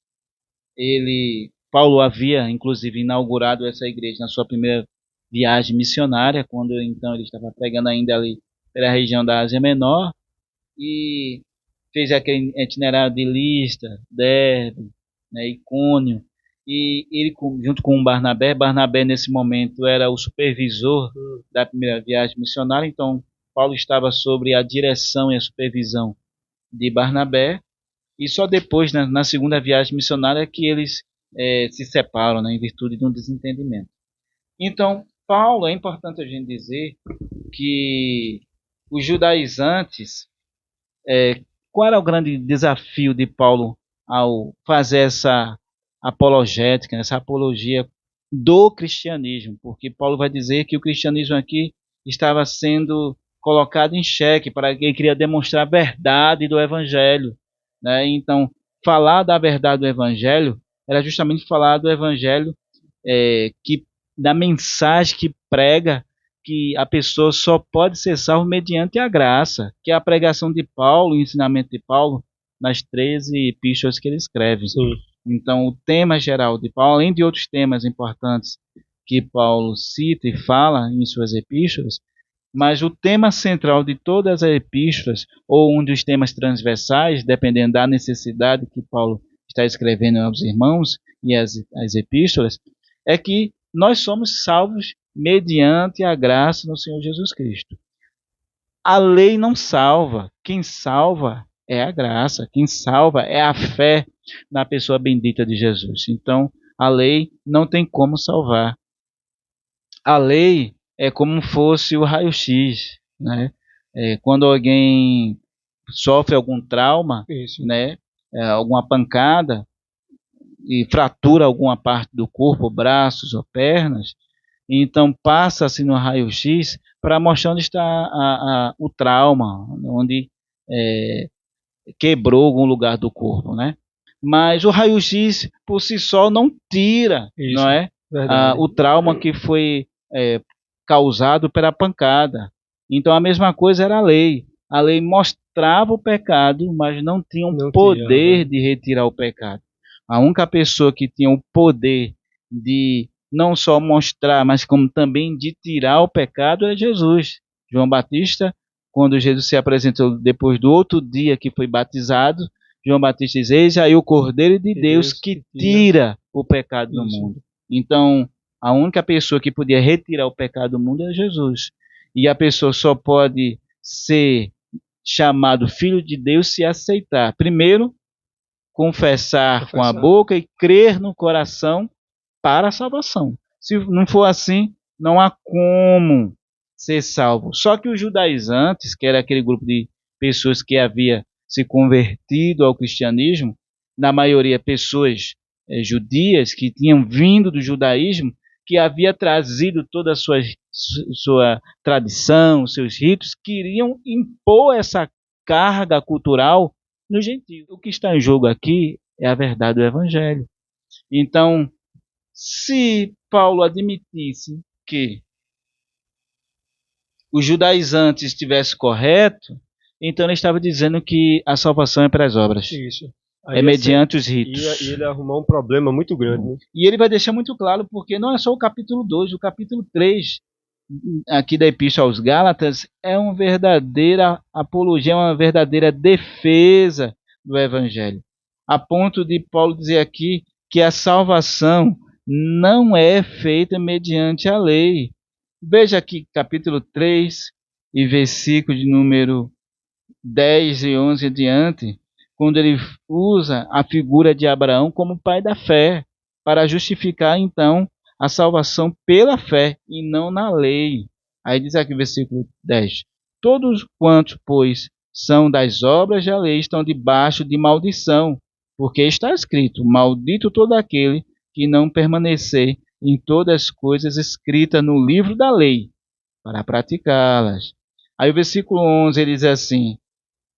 Paulo havia, inclusive, inaugurado essa igreja na sua primeira viagem missionária, quando, então, ele estava pregando ainda ali pela região da Ásia Menor, e fez aquele itinerário de Listra, Derbe, né, Icônio, e ele, junto com Barnabé nesse momento era o supervisor da primeira viagem missionária, então Paulo estava sobre a direção e a supervisão de Barnabé, e só depois, na segunda viagem missionária, que eles se separam, né, em virtude de um desentendimento. Então, Paulo, é importante a gente dizer que os judaizantes, qual era o grande desafio de Paulo ao fazer essa apologética, essa apologia do cristianismo? Porque Paulo vai dizer que o cristianismo aqui estava sendo colocado em xeque, para que ele queria demonstrar a verdade do evangelho, né? Então, falar da verdade do evangelho era justamente falar do evangelho da mensagem que prega que a pessoa só pode ser salva mediante a graça, que é a pregação de Paulo, o ensinamento de Paulo nas 13 epístolas que ele escreve. Sim. Então, o tema geral de Paulo, além de outros temas importantes que Paulo cita e fala em suas epístolas, mas o tema central de todas as epístolas, ou um dos temas transversais, dependendo da necessidade que Paulo está escrevendo aos irmãos e as epístolas, é que nós somos salvos mediante a graça no Senhor Jesus Cristo. A lei não salva. Quem salva é a graça. Quem salva é a fé na pessoa bendita de Jesus. Então, a lei não tem como salvar. A lei é como fosse o raio-x, né? Quando alguém sofre algum trauma, né? Alguma pancada, e fratura alguma parte do corpo, braços ou pernas, então passa-se no raio-x para mostrar onde está o trauma, onde quebrou algum lugar do corpo, né? Mas o raio-x por si só não tira, Isso, não é? O trauma que foi causado pela pancada. Então a mesma coisa era a lei. A lei mostrava o pecado, mas não tinha o poder de retirar o pecado. A única pessoa que tinha o poder de não só mostrar, mas como também de tirar o pecado é Jesus. João Batista, quando Jesus se apresentou depois do outro dia que foi batizado, João Batista diz: eis aí o Cordeiro de Deus que tira o pecado do mundo. Então, a única pessoa que podia retirar o pecado do mundo é Jesus. E a pessoa só pode ser chamado filho de Deus se aceitar. Primeiro, confessar com a boca e crer no coração para a salvação. Se não for assim, não há como ser salvo. Só que os judaizantes, que era aquele grupo de pessoas que havia se convertido ao cristianismo, na maioria pessoas judias que tinham vindo do judaísmo, que havia trazido toda a sua tradição, seus ritos, queriam impor essa carga cultural no gentio. O que está em jogo aqui é a verdade do evangelho. Então, se Paulo admitisse que os judaizantes estivesse correto, então ele estava dizendo que a salvação é pelas obras. Isso. É mediante os ritos. E ele arrumou um problema muito grande. Né? E ele vai deixar muito claro, porque não é só o capítulo 2, o capítulo 3 aqui da Epístola aos Gálatas é uma verdadeira apologia, uma verdadeira defesa do Evangelho. A ponto de Paulo dizer aqui que a salvação não é feita mediante a lei. Veja aqui capítulo 3 e versículo de número 10 e 11 adiante, quando ele usa a figura de Abraão como pai da fé, para justificar então a salvação pela fé e não na lei. Aí diz aqui versículo 10: todos quantos, pois, são das obras da lei estão debaixo de maldição, porque está escrito: maldito todo aquele que não permanecer em todas as coisas escritas no livro da lei, para praticá-las. Aí o versículo 11 ele diz assim: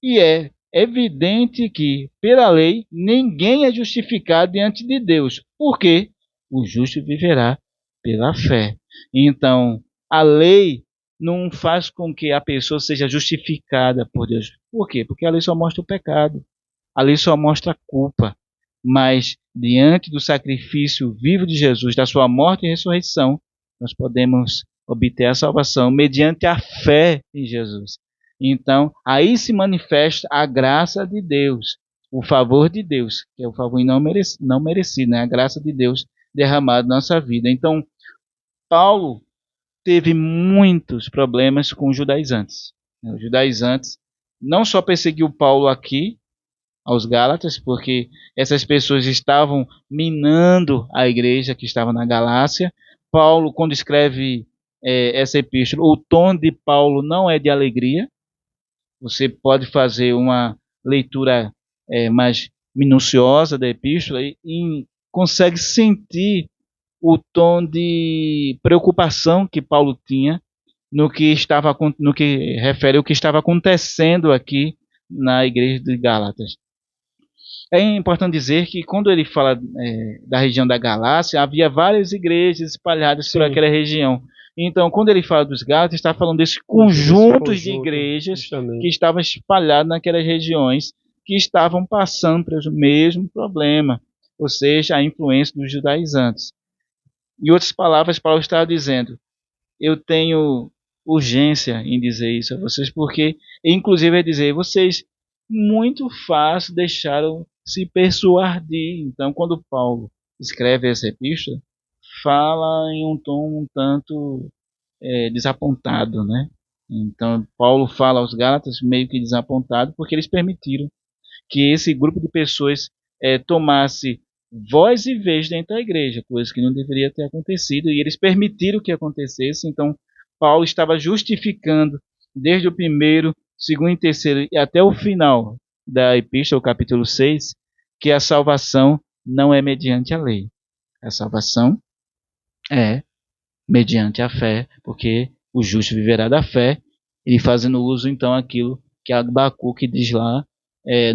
e é evidente que, pela lei, ninguém é justificado diante de Deus. Por quê? O justo viverá pela fé. Então, a lei não faz com que a pessoa seja justificada por Deus. Por quê? Porque a lei só mostra o pecado. A lei só mostra a culpa. Mas, diante do sacrifício vivo de Jesus, da sua morte e ressurreição, nós podemos obter a salvação mediante a fé em Jesus. Então, aí se manifesta a graça de Deus, o favor de Deus, que é o favor não merecido, né? A graça de Deus derramada na nossa vida. Então, Paulo teve muitos problemas com os judaizantes. Os judaizantes não só perseguiu Paulo aqui, aos Gálatas, porque essas pessoas estavam minando a igreja que estava na Galácia. Paulo, quando escreve essa epístola, o tom de Paulo não é de alegria. Você pode fazer uma leitura mais minuciosa da epístola e consegue sentir o tom de preocupação que Paulo tinha no que refere ao que estava acontecendo aqui na igreja de Gálatas. É importante dizer que quando ele fala da região da Galácia, havia várias igrejas espalhadas por aquela região. Então, quando ele fala dos Gálatas, está falando desse conjunto de igrejas justamente, que estavam espalhadas naquelas regiões, que estavam passando pelo mesmo problema, ou seja, a influência dos judaizantes. Em outras palavras, Paulo estava dizendo: eu tenho urgência em dizer isso a vocês, porque, inclusive, é dizer, vocês muito fácil deixaram se persuadir. Então, quando Paulo escreve essa epístola, fala em um tom um tanto desapontado, né? Então, Paulo fala aos Gálatas meio que desapontado, porque eles permitiram que esse grupo de pessoas tomasse voz e vez dentro da igreja, coisa que não deveria ter acontecido, e eles permitiram que acontecesse. Então, Paulo estava justificando, desde o primeiro, segundo e terceiro, e até o final da epístola, o capítulo 6, que a salvação não é mediante a lei. A salvação é mediante a fé, porque o justo viverá da fé, e fazendo uso, então, aquilo que Abacuque diz lá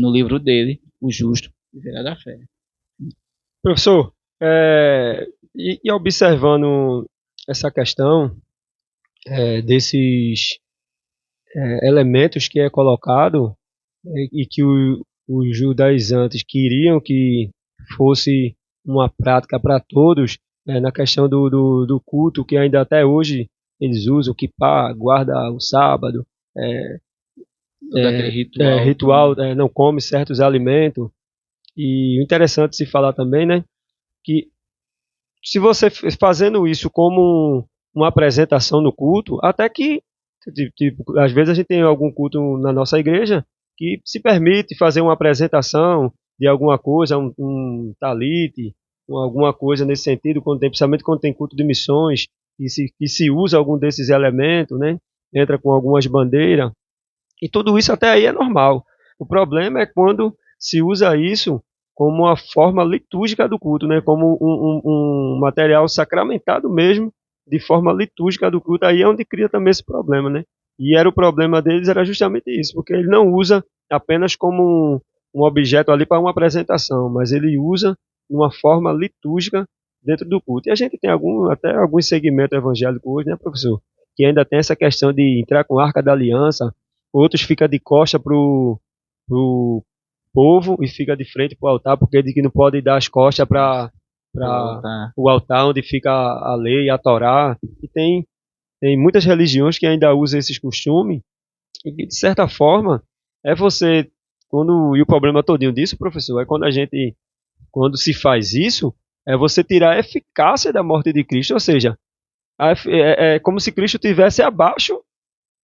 no livro dele, o justo viverá da fé. Professor, e observando essa questão desses elementos que é colocado e que os judaizantes queriam que fosse uma prática para todos, na questão do culto, que ainda até hoje eles usam, que guarda o sábado, ritual não come certos alimentos. E interessante se falar também, né, que se você fazendo isso como uma apresentação no culto, até que, tipo, às vezes a gente tem algum culto na nossa igreja que se permite fazer uma apresentação de alguma coisa, um talite, alguma coisa nesse sentido, principalmente quando tem culto de missões, que se usa algum desses elementos, né? Entra com algumas bandeiras, e tudo isso até aí é normal. O problema é quando se usa isso como uma forma litúrgica do culto, né? Como um material sacramentado mesmo, de forma litúrgica do culto. Aí é onde cria também esse problema, né? E o problema deles era justamente isso, porque ele não usa apenas como um objeto ali para uma apresentação, mas ele usa uma forma litúrgica dentro do culto. E a gente tem até alguns segmentos evangélicos hoje, né, professor? Que ainda tem essa questão de entrar com a Arca da Aliança, outros ficam de costa pro povo e fica de frente para o altar, porque diz que não pode dar as costas para o altar onde fica a lei, a Torá. E tem muitas religiões que ainda usam esses costumes, e de certa forma, e o problema todinho disso, professor, é quando se faz isso, é você tirar a eficácia da morte de Cristo, ou seja, é como se Cristo estivesse abaixo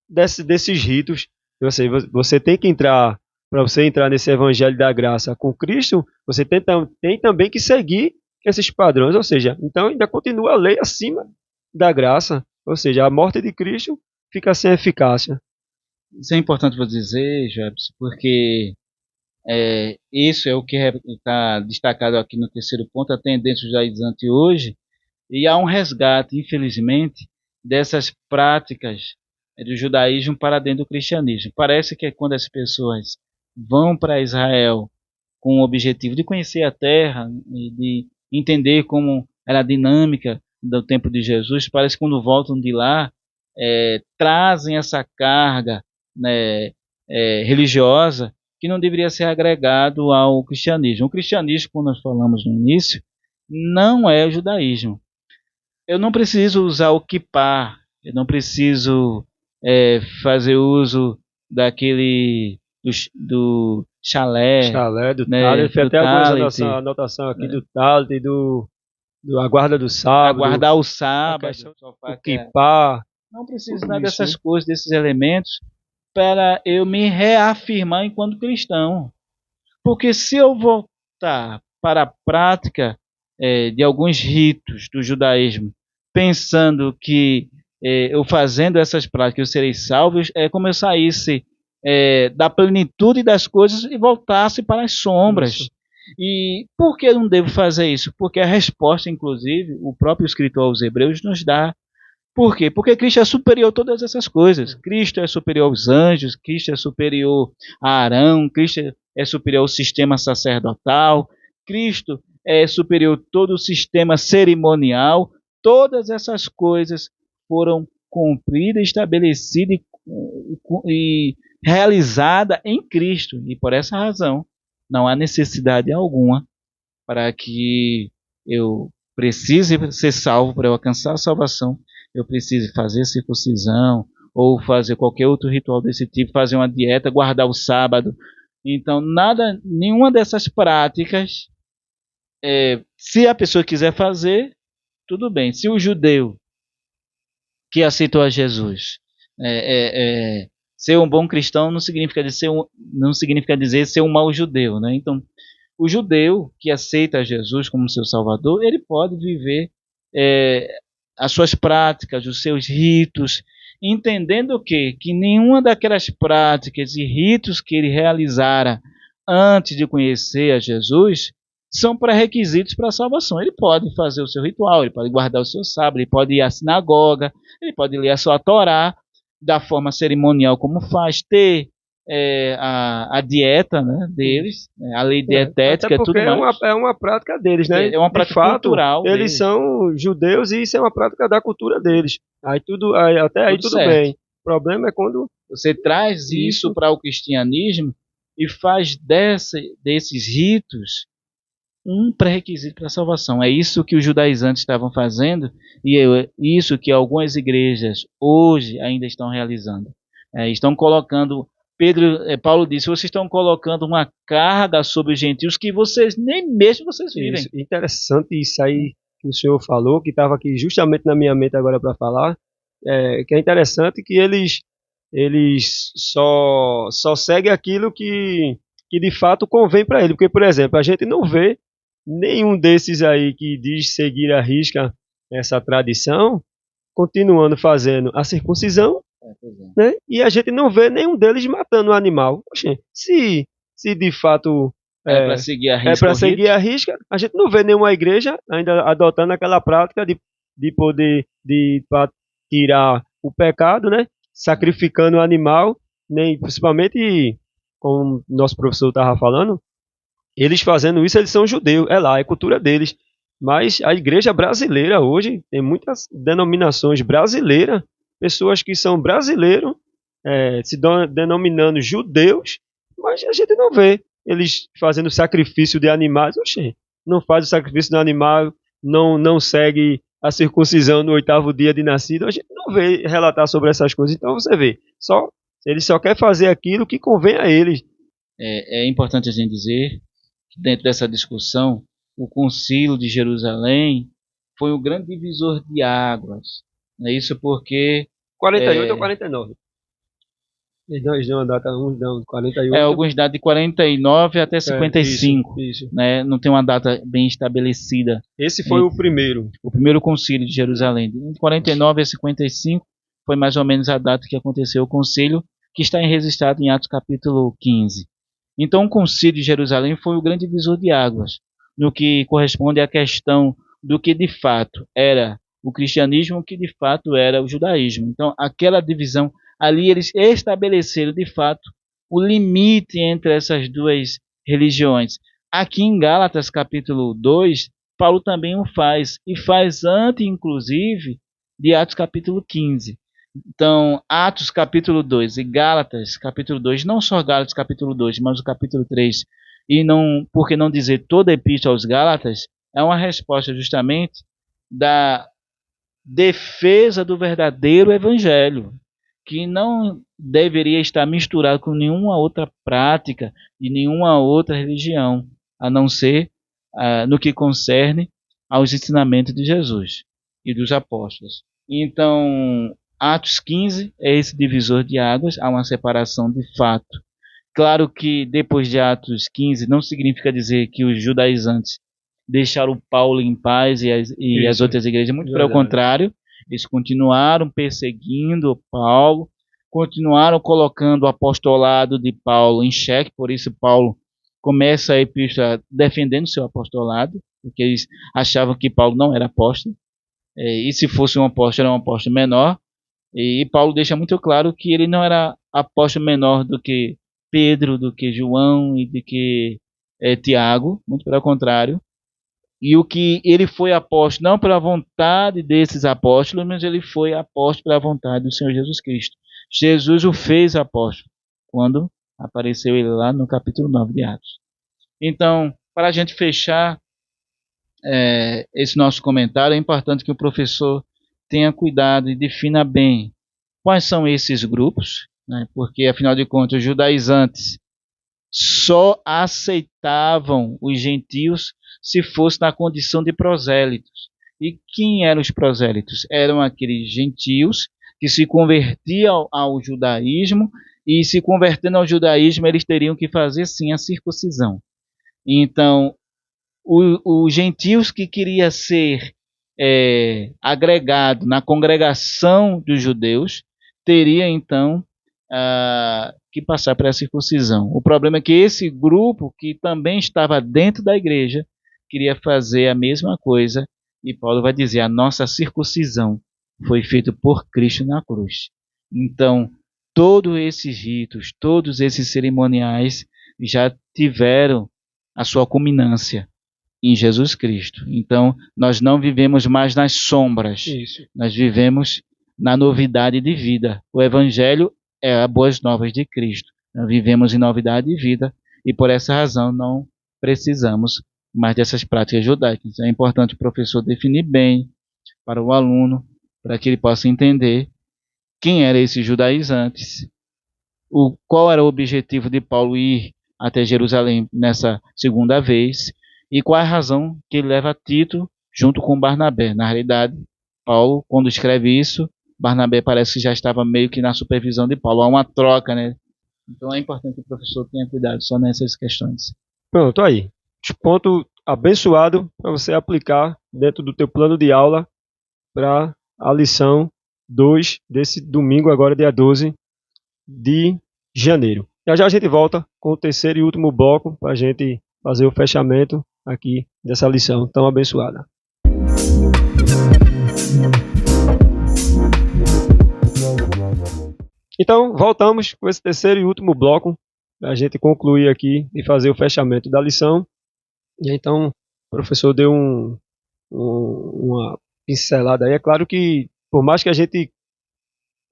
desses ritos. Você tem que entrar, para você entrar nesse evangelho da graça com Cristo, você tem também que seguir esses padrões, ou seja, então ainda continua a lei acima da graça, ou seja, a morte de Cristo fica sem eficácia. Isso é importante para dizer, Jobs, porque isso é o que está destacado aqui no terceiro ponto, a tendência judaizante hoje, e há um resgate, infelizmente, dessas práticas do judaísmo para dentro do cristianismo. Parece que quando as pessoas vão para Israel com o objetivo de conhecer a terra e de entender como era a dinâmica do tempo de Jesus, parece que quando voltam de lá, trazem essa carga, né, religiosa que não deveria ser agregado ao cristianismo. O cristianismo, como nós falamos no início, não é o judaísmo. Eu não preciso usar o kippah, eu não preciso fazer uso daquele do chalé, Chalé, do né, Talit, tem do até algumas talit, anotação aqui do Talit e a guarda do sábado, aguardar o a sábado, questão só do que kippah, não preciso tudo nada isso, né? dessas coisas, desses elementos, para eu me reafirmar enquanto cristão. Porque se eu voltar para a prática de alguns ritos do judaísmo, pensando que eu fazendo essas práticas eu serei salvo, é como eu saísse da plenitude das coisas e voltasse para as sombras. Isso. E por que eu não devo fazer isso? Porque a resposta, inclusive, o próprio escritor aos Hebreus nos dá. Por quê? Porque Cristo é superior a todas essas coisas. Cristo é superior aos anjos, Cristo é superior a Arão, Cristo é superior ao sistema sacerdotal, Cristo é superior a todo o sistema cerimonial. Todas essas coisas foram cumpridas, estabelecidas e realizadas em Cristo. E por essa razão, não há necessidade alguma para que eu precise ser salvo, para eu alcançar a salvação, eu preciso fazer circuncisão ou fazer qualquer outro ritual desse tipo, fazer uma dieta, guardar o sábado. Então, nenhuma dessas práticas, se a pessoa quiser fazer, tudo bem. Se o judeu que aceitou a Jesus ser um bom cristão não significa dizer ser um mau judeu, né? Então, o judeu que aceita Jesus como seu Salvador, ele pode viver as suas práticas, os seus ritos, entendendo o quê? Que nenhuma daquelas práticas e ritos que ele realizara antes de conhecer a Jesus são pré-requisitos para a salvação. Ele pode fazer o seu ritual, ele pode guardar o seu sábado, ele pode ir à sinagoga, ele pode ler a sua Torá da forma cerimonial como faz, ter a dieta, né, deles, a lei dietética e tudo mais. É uma prática deles, né? É uma De prática fato, cultural eles deles. são judeus e isso é uma prática da cultura deles. Até aí tudo certo. bem. O problema é quando você traz isso para o cristianismo e faz desses ritos um pré-requisito para a salvação. É isso que os judaizantes estavam fazendo e é isso que algumas igrejas hoje ainda estão realizando. Estão colocando, Paulo disse, vocês estão colocando uma carga sobre os gentios que vocês nem mesmo vocês vivem. Isso. Interessante isso aí que o senhor falou, que estava aqui justamente na minha mente agora para falar, que é interessante que eles só seguem aquilo que de fato convém para ele. Porque, por exemplo, a gente não vê nenhum desses aí que diz seguir à risca essa tradição, continuando fazendo a circuncisão, né? E a gente não vê nenhum deles matando um animal. Oxê, se de fato para seguir a é risca, para seguir a risca, a gente não vê nenhuma igreja ainda adotando aquela prática de poder pra tirar o pecado, né? Sacrificando o animal, nem principalmente como nosso professor estava falando, eles fazendo isso, eles são judeus, é lá, é cultura deles. Mas a igreja brasileira hoje tem muitas denominações brasileiras, pessoas que são brasileiros, denominando judeus, mas a gente não vê eles fazendo sacrifício de animais. Oxê, não faz o sacrifício do animal, não segue a circuncisão no 8º dia de nascido. A gente não vê relatar sobre essas coisas. Então você vê, eles só querem fazer aquilo que convém a eles. É importante a gente dizer que dentro dessa discussão, o Concílio de Jerusalém foi um grande divisor de águas. É isso porque 48 ou 49? Eles dão uma data, uns dão 48. Alguns dados de 49 até 55. Isso. Né? Não tem uma data bem estabelecida. Esse foi o primeiro. O primeiro concílio de Jerusalém. De 49 a 55 foi mais ou menos a data que aconteceu o concílio, que está registrado em Atos capítulo 15. Então o concílio de Jerusalém foi o grande divisor de águas, no que corresponde à questão do que de fato era o cristianismo, o que de fato era o judaísmo. Então aquela divisão ali eles estabeleceram de fato o limite entre essas duas religiões. Aqui em Gálatas, capítulo 2, Paulo também o faz, e faz antes, inclusive, de Atos capítulo 15. Então, Atos capítulo 2 e Gálatas capítulo 2, não só Gálatas capítulo 2, mas o capítulo 3, e não, por que não dizer toda a epístola aos Gálatas, é uma resposta justamente da defesa do verdadeiro evangelho, que não deveria estar misturado com nenhuma outra prática de nenhuma outra religião, a não ser no que concerne aos ensinamentos de Jesus e dos apóstolos. Então, Atos 15 é esse divisor de águas, há uma separação de fato. Claro que depois de Atos 15 não significa dizer que os judaizantes deixaram Paulo em paz e as outras igrejas, muito pelo contrário, eles continuaram perseguindo Paulo, continuaram colocando o apostolado de Paulo em xeque, por isso Paulo começa a epístola defendendo seu apostolado, porque eles achavam que Paulo não era apóstolo, e se fosse um apóstolo, era um apóstolo menor, e Paulo deixa muito claro que ele não era apóstolo menor do que Pedro, do que João e do que Tiago, muito pelo contrário. E o que ele foi apóstolo não pela vontade desses apóstolos, mas ele foi apóstolo pela vontade do Senhor Jesus Cristo. Jesus o fez apóstolo quando apareceu ele lá no capítulo 9 de Atos. Então, para a gente fechar esse nosso comentário, é importante que o professor tenha cuidado e defina bem quais são esses grupos, né? Porque, afinal de contas, os judaizantes só aceitavam os gentios se fosse na condição de prosélitos. E quem eram os prosélitos? Eram aqueles gentios que se convertiam ao judaísmo, e se convertendo ao judaísmo, eles teriam que fazer sim a circuncisão. Então, os gentios que queria ser agregado na congregação dos judeus teria então que passar pela circuncisão. O problema é que esse grupo que também estava dentro da igreja queria fazer a mesma coisa, e Paulo vai dizer: a nossa circuncisão foi feita por Cristo na cruz. Então, todos esses ritos, todos esses cerimoniais já tiveram a sua culminância em Jesus Cristo. Então, nós não vivemos mais nas sombras. Isso. Nós vivemos na novidade de vida. O Evangelho é a boas novas de Cristo. Nós vivemos em novidade de vida e por essa razão não precisamos mais dessas práticas judaicas. Então, é importante o professor definir bem para o aluno, para que ele possa entender quem eram esses judaizantes, qual era o objetivo de Paulo ir até Jerusalém nessa segunda vez, e qual é a razão que ele leva Tito junto com Barnabé. Na realidade, Paulo, quando escreve isso, Barnabé parece que já estava meio que na supervisão de Paulo. Há uma troca, né? Então é importante que o professor tenha cuidado só nessas questões. Pronto, aí. Ponto abençoado para você aplicar dentro do teu plano de aula para a lição 2 desse domingo, agora dia 12 de janeiro. Já já a gente volta com o terceiro e último bloco para a gente fazer o fechamento aqui dessa lição tão abençoada. Então, voltamos com esse terceiro e último bloco para a gente concluir aqui e fazer o fechamento da lição. E então, o professor deu uma pincelada aí. É claro que, por mais que a gente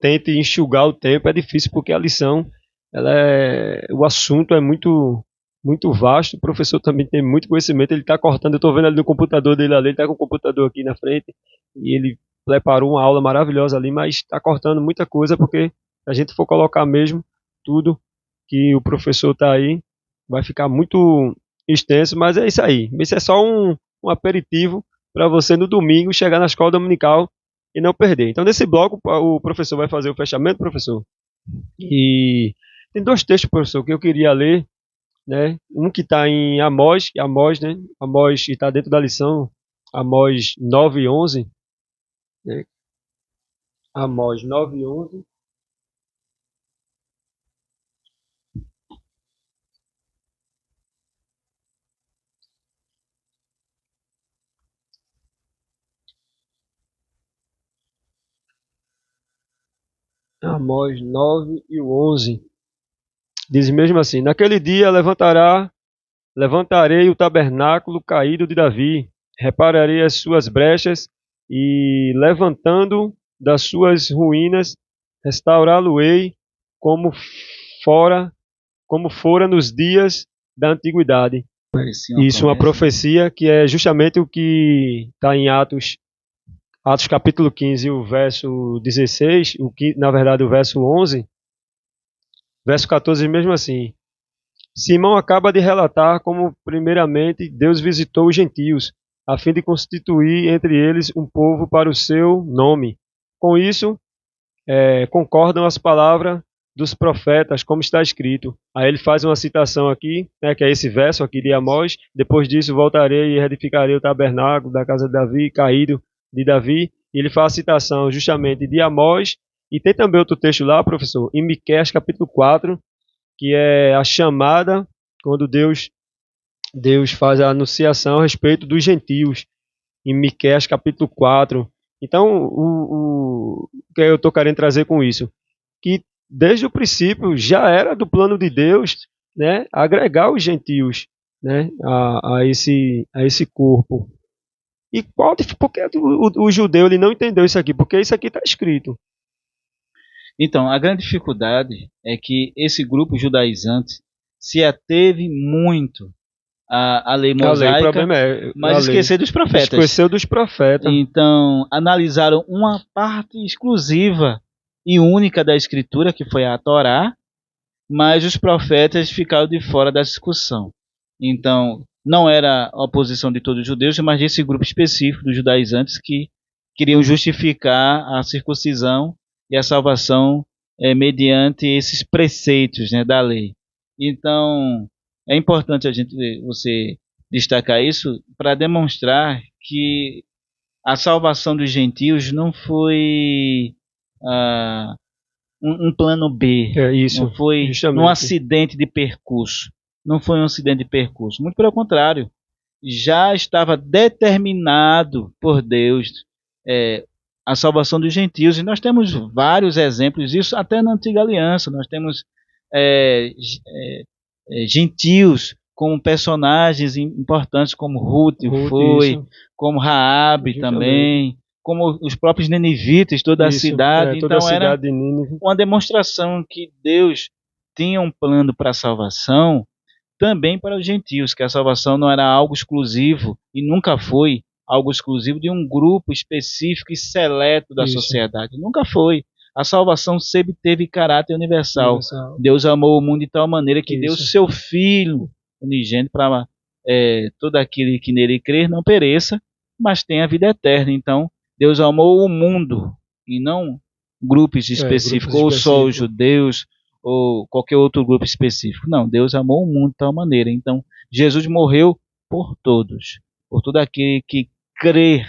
tente enxugar o tempo, é difícil porque a lição, o assunto é muito vasto. O professor também tem muito conhecimento, ele está cortando. Eu estou vendo ali no computador dele ali, ele está com o computador aqui na frente e ele preparou uma aula maravilhosa ali, mas está cortando muita coisa porque se a gente for colocar mesmo tudo que o professor está aí, vai ficar muito extenso, mas é isso aí. Isso é só um aperitivo para você no domingo chegar na escola dominical e não perder. Então, nesse bloco, o professor vai fazer o fechamento, professor. E tem dois textos, professor, que eu queria ler, né? Um que está em Amós, né? Amós, que está dentro da lição, Amós 9 e 11. Né? Amós 9 e 11. Amós 9 e o 11. Diz mesmo assim: naquele dia levantarei o tabernáculo caído de Davi, repararei as suas brechas e, levantando das suas ruínas, restaurá-lo-ei como fora, como fora nos dias da antiguidade. Parecia uma Isso, uma promessa. profecia que é justamente o que está em Atos capítulo 15, o verso 16, na verdade o verso 11, verso 14 mesmo assim. Simão acaba de relatar como, primeiramente, Deus visitou os gentios, a fim de constituir entre eles um povo para o seu nome. Com isso, concordam as palavras dos profetas, como está escrito. Aí ele faz uma citação aqui, né, que é esse verso aqui de Amós. Depois disso, voltarei e edificarei o tabernáculo da casa de Davi, caído de Davi. E ele faz a citação justamente de Amós. E tem também outro texto lá, professor, em Miqueias capítulo 4, que é a chamada, quando Deus faz a anunciação a respeito dos gentios, em Miqueias capítulo 4. Então, o que eu estou querendo trazer com isso? Que desde o princípio já era do plano de Deus, né, agregar os gentios, né, a esse corpo. E por que o judeu ele não entendeu isso aqui? Porque isso aqui está escrito. Então, a grande dificuldade é que esse grupo judaizante se ateve muito à lei O mosaica, problema é mas esqueceu dos profetas. Esqueceu dos profetas. Então, analisaram uma parte exclusiva e única da escritura, que foi a Torá, mas os profetas ficaram de fora da discussão. Então, não era a oposição de todos os judeus, mas desse grupo específico dos judaizantes que queriam justificar a circuncisão e a salvação mediante esses preceitos, né, da lei. Então, é importante você destacar isso para demonstrar que a salvação dos gentios não foi um plano B, Isso, não foi justamente. um acidente de percurso. Não foi um acidente de percurso. Muito pelo contrário, já estava determinado por Deus a salvação dos gentios. E nós temos vários exemplos disso, até na Antiga Aliança. Nós temos gentios como personagens importantes, como Ruth foi, isso. como Raabe também, como os próprios nenivitas, toda a cidade. Toda Então a era cidade de Nínive. uma demonstração que Deus tinha um plano para a salvação também para os gentios, que a salvação não era algo exclusivo e nunca foi algo exclusivo de um grupo específico e seleto da sociedade. Nunca foi. A salvação sempre teve caráter universal. Deus amou o mundo de tal maneira que deu seu Filho unigênito para todo aquele que nele crer não pereça, mas tenha a vida eterna. Então, Deus amou o mundo e não grupos específicos, ou só os judeus, ou qualquer outro grupo específico. Não, Deus amou o mundo de tal maneira. Então, Jesus morreu por todos, por todo aquele que crer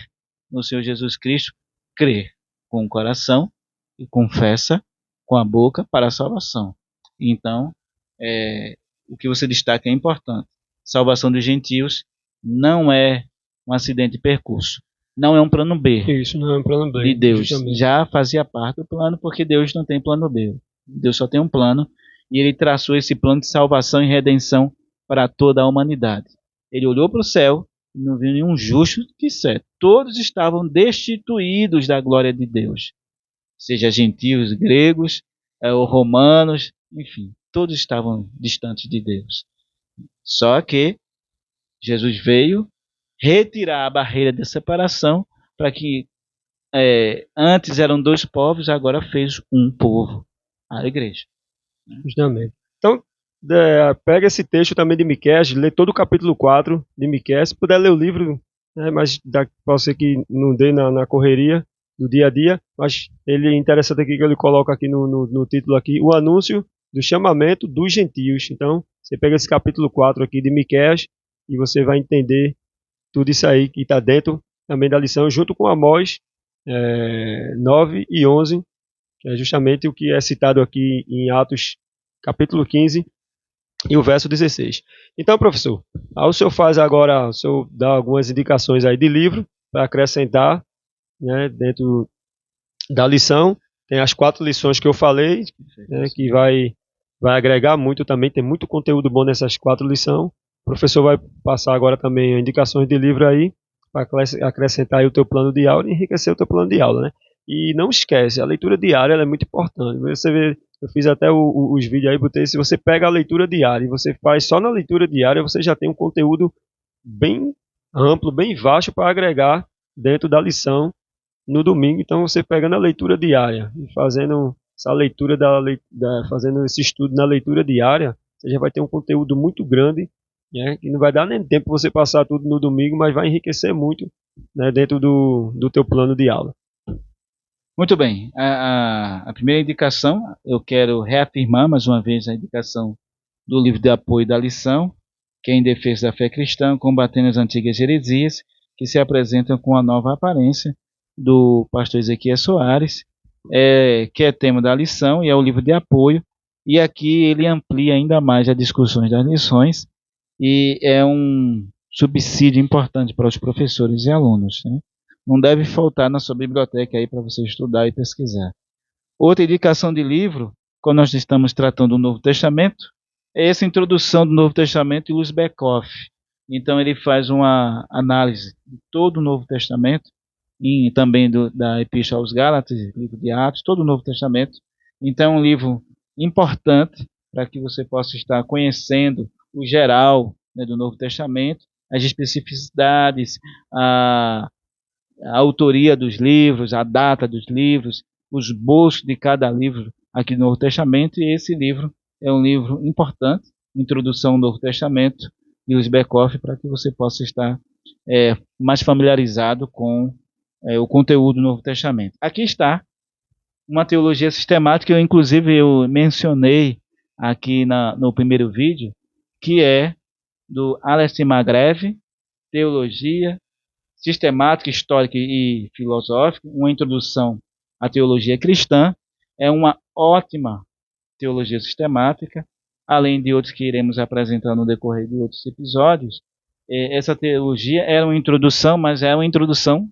no Senhor Jesus Cristo, crer com o coração e confessa com a boca para a salvação. Então, o que você destaca é importante. Salvação dos gentios não é um acidente de percurso. Não é um plano B. Isso, não é um plano B. De Deus. Justamente. Já fazia parte do plano, porque Deus não tem plano B. Deus só tem um plano, e ele traçou esse plano de salvação e redenção para toda a humanidade. Ele olhou para o céu e não viu nenhum justo que seja. Todos estavam destituídos da glória de Deus. Seja gentios, gregos, ou romanos, enfim, todos estavam distantes de Deus. Só que Jesus veio retirar a barreira de separação para que antes eram dois povos, agora fez um povo, a igreja. Justamente. Então, pega esse texto também de Miqueias, lê todo o capítulo 4 de Miqueias, se puder ler o livro, né, mas pode ser que não dê na correria do dia a dia, mas ele é interessante aqui que ele coloca aqui no título aqui, o anúncio do chamamento dos gentios. Então, você pega esse capítulo 4 aqui de Miqueias e você vai entender tudo isso aí que está dentro também da lição, junto com Amós 9 e 11, que é justamente o que é citado aqui em Atos capítulo 15 e o verso 16. Então, professor, o senhor faz agora, o senhor dá algumas indicações aí de livro para acrescentar, né, dentro da lição. Tem as 4 lições que eu falei, né, que vai vai agregar muito também, tem muito conteúdo bom nessas 4 lições. O professor vai passar agora também indicações de livro aí, para acrescentar aí o teu plano de aula e enriquecer o teu plano de aula, né? E não esquece, a leitura diária ela é muito importante. Você vê, eu fiz até os vídeos aí, botei, se você pega a leitura diária e você faz só na leitura diária, você já tem um conteúdo bem amplo, bem vasto para agregar dentro da lição no domingo. Então, você pegando a leitura diária e fazendo essa leitura fazendo esse estudo na leitura diária, você já vai ter um conteúdo muito grande, né, que não vai dar nem tempo você passar tudo no domingo, mas vai enriquecer muito, né, dentro do teu plano de aula. Muito bem. A primeira indicação, eu quero reafirmar mais uma vez a indicação do livro de apoio da lição, que é Em Defesa da Fé Cristã, combatendo as antigas heresias, que se apresentam com a nova aparência, do pastor Ezequiel Soares, que é tema da lição e é o livro de apoio. E aqui ele amplia ainda mais as discussões das lições e é um subsídio importante para os professores e alunos, né? Não deve faltar na sua biblioteca aí para você estudar e pesquisar. Outra indicação de livro, quando nós estamos tratando do Novo Testamento, é essa introdução do Novo Testamento de Louis Beckhoff. Então ele faz uma análise de todo o Novo Testamento, e também da Epístola aos Gálatas, livro de Atos, todo o Novo Testamento. Então é um livro importante para que você possa estar conhecendo o geral, né, do Novo Testamento, as especificidades, a autoria dos livros, a data dos livros, os bolsos de cada livro aqui no Novo Testamento, e esse livro é um livro importante, Introdução ao Novo Testamento, de Louis Beckhoff, para que você possa estar mais familiarizado com o conteúdo do Novo Testamento. Aqui está uma teologia sistemática, eu mencionei aqui no primeiro vídeo, que é do Alessio Magreve, Teologia Sistemática, Histórica e Filosófica, uma introdução à teologia cristã. É uma ótima teologia sistemática, além de outros que iremos apresentar no decorrer de outros episódios. Essa teologia era uma introdução, mas é uma introdução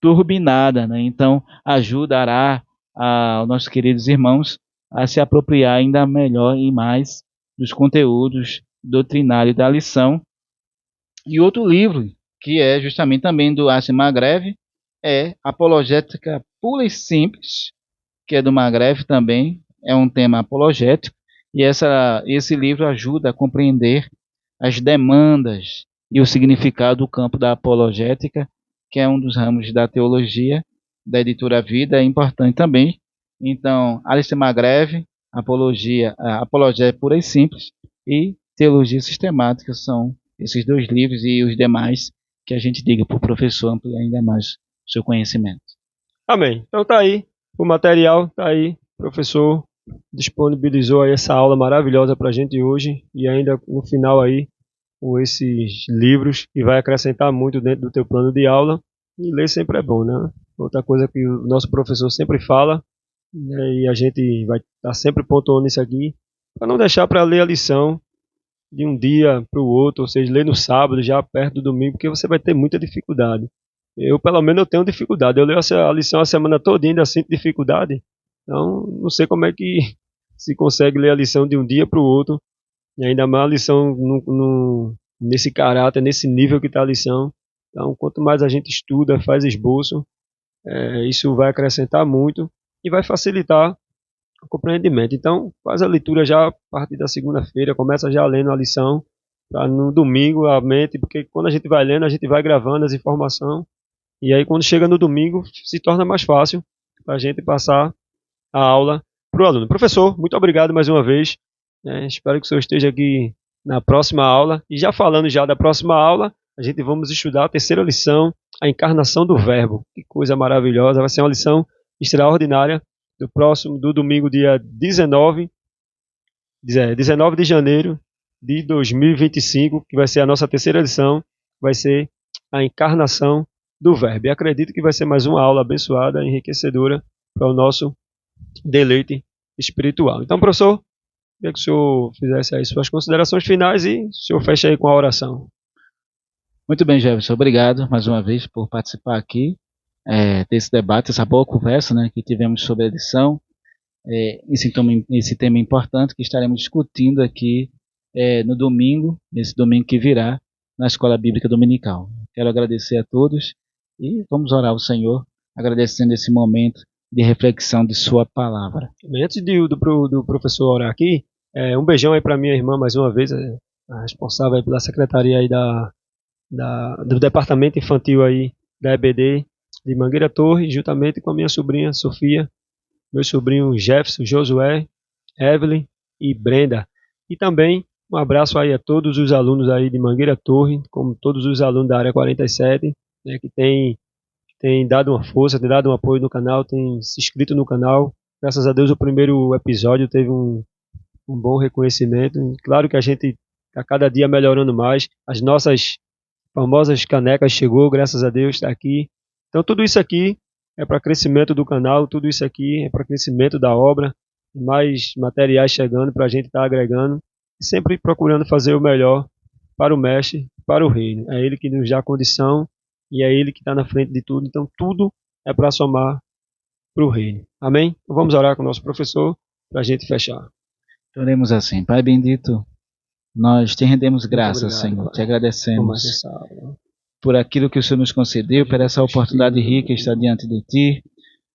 turbinada, né? Então ajudará aos nossos queridos irmãos a se apropriar ainda melhor e mais dos conteúdos doutrinários da lição. E outro livro, que é justamente também do Alessio Magreve, é Apologética Pura e Simples, que é do Magreve também, é um tema apologético, e esse livro ajuda a compreender as demandas e o significado do campo da apologética, que é um dos ramos da teologia, da editora Vida, é importante também. Então, Alessio Magreve, Apologética Pura e Simples, e Teologia Sistemática são esses 2 livros, e os demais que a gente diga para o professor ampliar ainda mais o seu conhecimento. Amém. Então tá aí, o material tá aí, o professor disponibilizou aí essa aula maravilhosa para a gente hoje, e ainda no final aí, com esses livros, que vai acrescentar muito dentro do teu plano de aula, e ler sempre é bom, né? Outra coisa que o nosso professor sempre fala, né, e a gente vai estar sempre pontuando isso aqui, para não deixar para ler a lição de um dia para o outro, ou seja, ler no sábado, já perto do domingo, porque você vai ter muita dificuldade. Eu, pelo menos, eu tenho dificuldade. Eu leio a lição a semana toda e ainda sinto dificuldade. Então, não sei como é que se consegue ler a lição de um dia para o outro, e ainda mais a lição nesse caráter, nesse nível que está a lição. Então, quanto mais a gente estuda, faz esboço, isso vai acrescentar muito e vai facilitar o compreendimento. Então, faz a leitura já a partir da segunda-feira, começa já lendo a lição, para no domingo a mente, porque quando a gente vai lendo, a gente vai gravando as informações, e aí quando chega no domingo, se torna mais fácil para a gente passar a aula para o aluno. Professor, muito obrigado mais uma vez. Espero que o senhor esteja aqui na próxima aula. E já falando já da próxima aula, a gente vamos estudar a terceira lição, a encarnação do verbo. Que coisa maravilhosa, vai ser uma lição extraordinária do domingo, dia 19 de janeiro de 2025, que vai ser a nossa terceira lição, vai ser a encarnação do verbo. E acredito que vai ser mais uma aula abençoada, enriquecedora para o nosso deleite espiritual. Então, professor, queria que o senhor fizesse aí suas considerações finais e o senhor fecha aí com a oração. Muito bem, Jefferson. Obrigado mais uma vez por participar aqui desse debate, essa boa conversa, né, que tivemos sobre a lição. esse tema importante que estaremos discutindo aqui no domingo, nesse domingo que virá, na Escola Bíblica Dominical. Quero agradecer a todos e vamos orar ao Senhor, agradecendo esse momento de reflexão de sua palavra. Antes do professor orar aqui, um beijão aí para minha irmã mais uma vez, a responsável aí pela secretaria aí do departamento infantil aí da EBD de Mangueira Torre, juntamente com a minha sobrinha Sofia, meu sobrinho Jefferson, Josué, Evelyn e Brenda. E também um abraço aí a todos os alunos aí de Mangueira Torre, como todos os alunos da área 47, né, que tem dado uma força, tem dado um apoio no canal, tem se inscrito no canal. Graças a Deus o primeiro episódio teve um bom reconhecimento. E claro que a gente está cada dia melhorando mais. As nossas famosas canecas chegou, graças a Deus, está aqui. Então tudo isso aqui é para crescimento do canal, tudo isso aqui é para crescimento da obra, mais materiais chegando para a gente estar agregando, e sempre procurando fazer o melhor para o mestre, para o reino. É ele que nos dá condição e é ele que está na frente de tudo, então tudo é para somar para o reino. Amém? Então vamos orar com o nosso professor para a gente fechar. Oremos assim. Pai bendito, nós te rendemos graças, obrigado, Senhor, Pai. te agradecemos essa aula, por aquilo que o Senhor nos concedeu, por essa oportunidade rica de estar diante de Ti,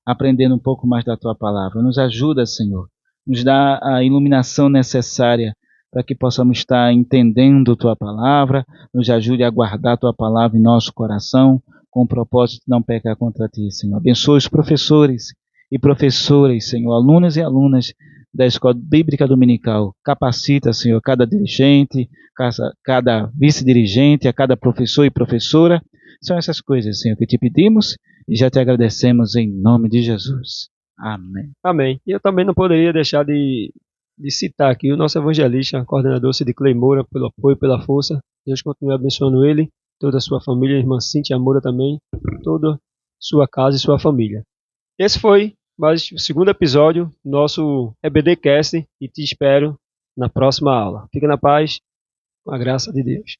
aprendendo um pouco mais da Tua palavra. Nos ajuda, Senhor, nos dá a iluminação necessária para que possamos estar entendendo Tua palavra, nos ajude a guardar Tua palavra em nosso coração, com o propósito de não pecar contra Ti, Senhor. Abençoe os professores e professoras, Senhor, alunos e alunas da Escola Bíblica Dominical. Capacita, Senhor, cada dirigente, cada vice-dirigente, a cada professor e professora. São essas coisas, Senhor, que te pedimos e já te agradecemos em nome de Jesus. Amém. Amém. E eu também não poderia deixar de citar aqui o nosso evangelista, coordenador Sidicley Moura, pelo apoio, pela força. Deus continue abençoando ele, toda a sua família, a irmã Cíntia Moura também, toda a sua casa e sua família. Esse foi mais o segundo episódio do nosso EBDcast e te espero na próxima aula. Fica na paz, com a graça de Deus.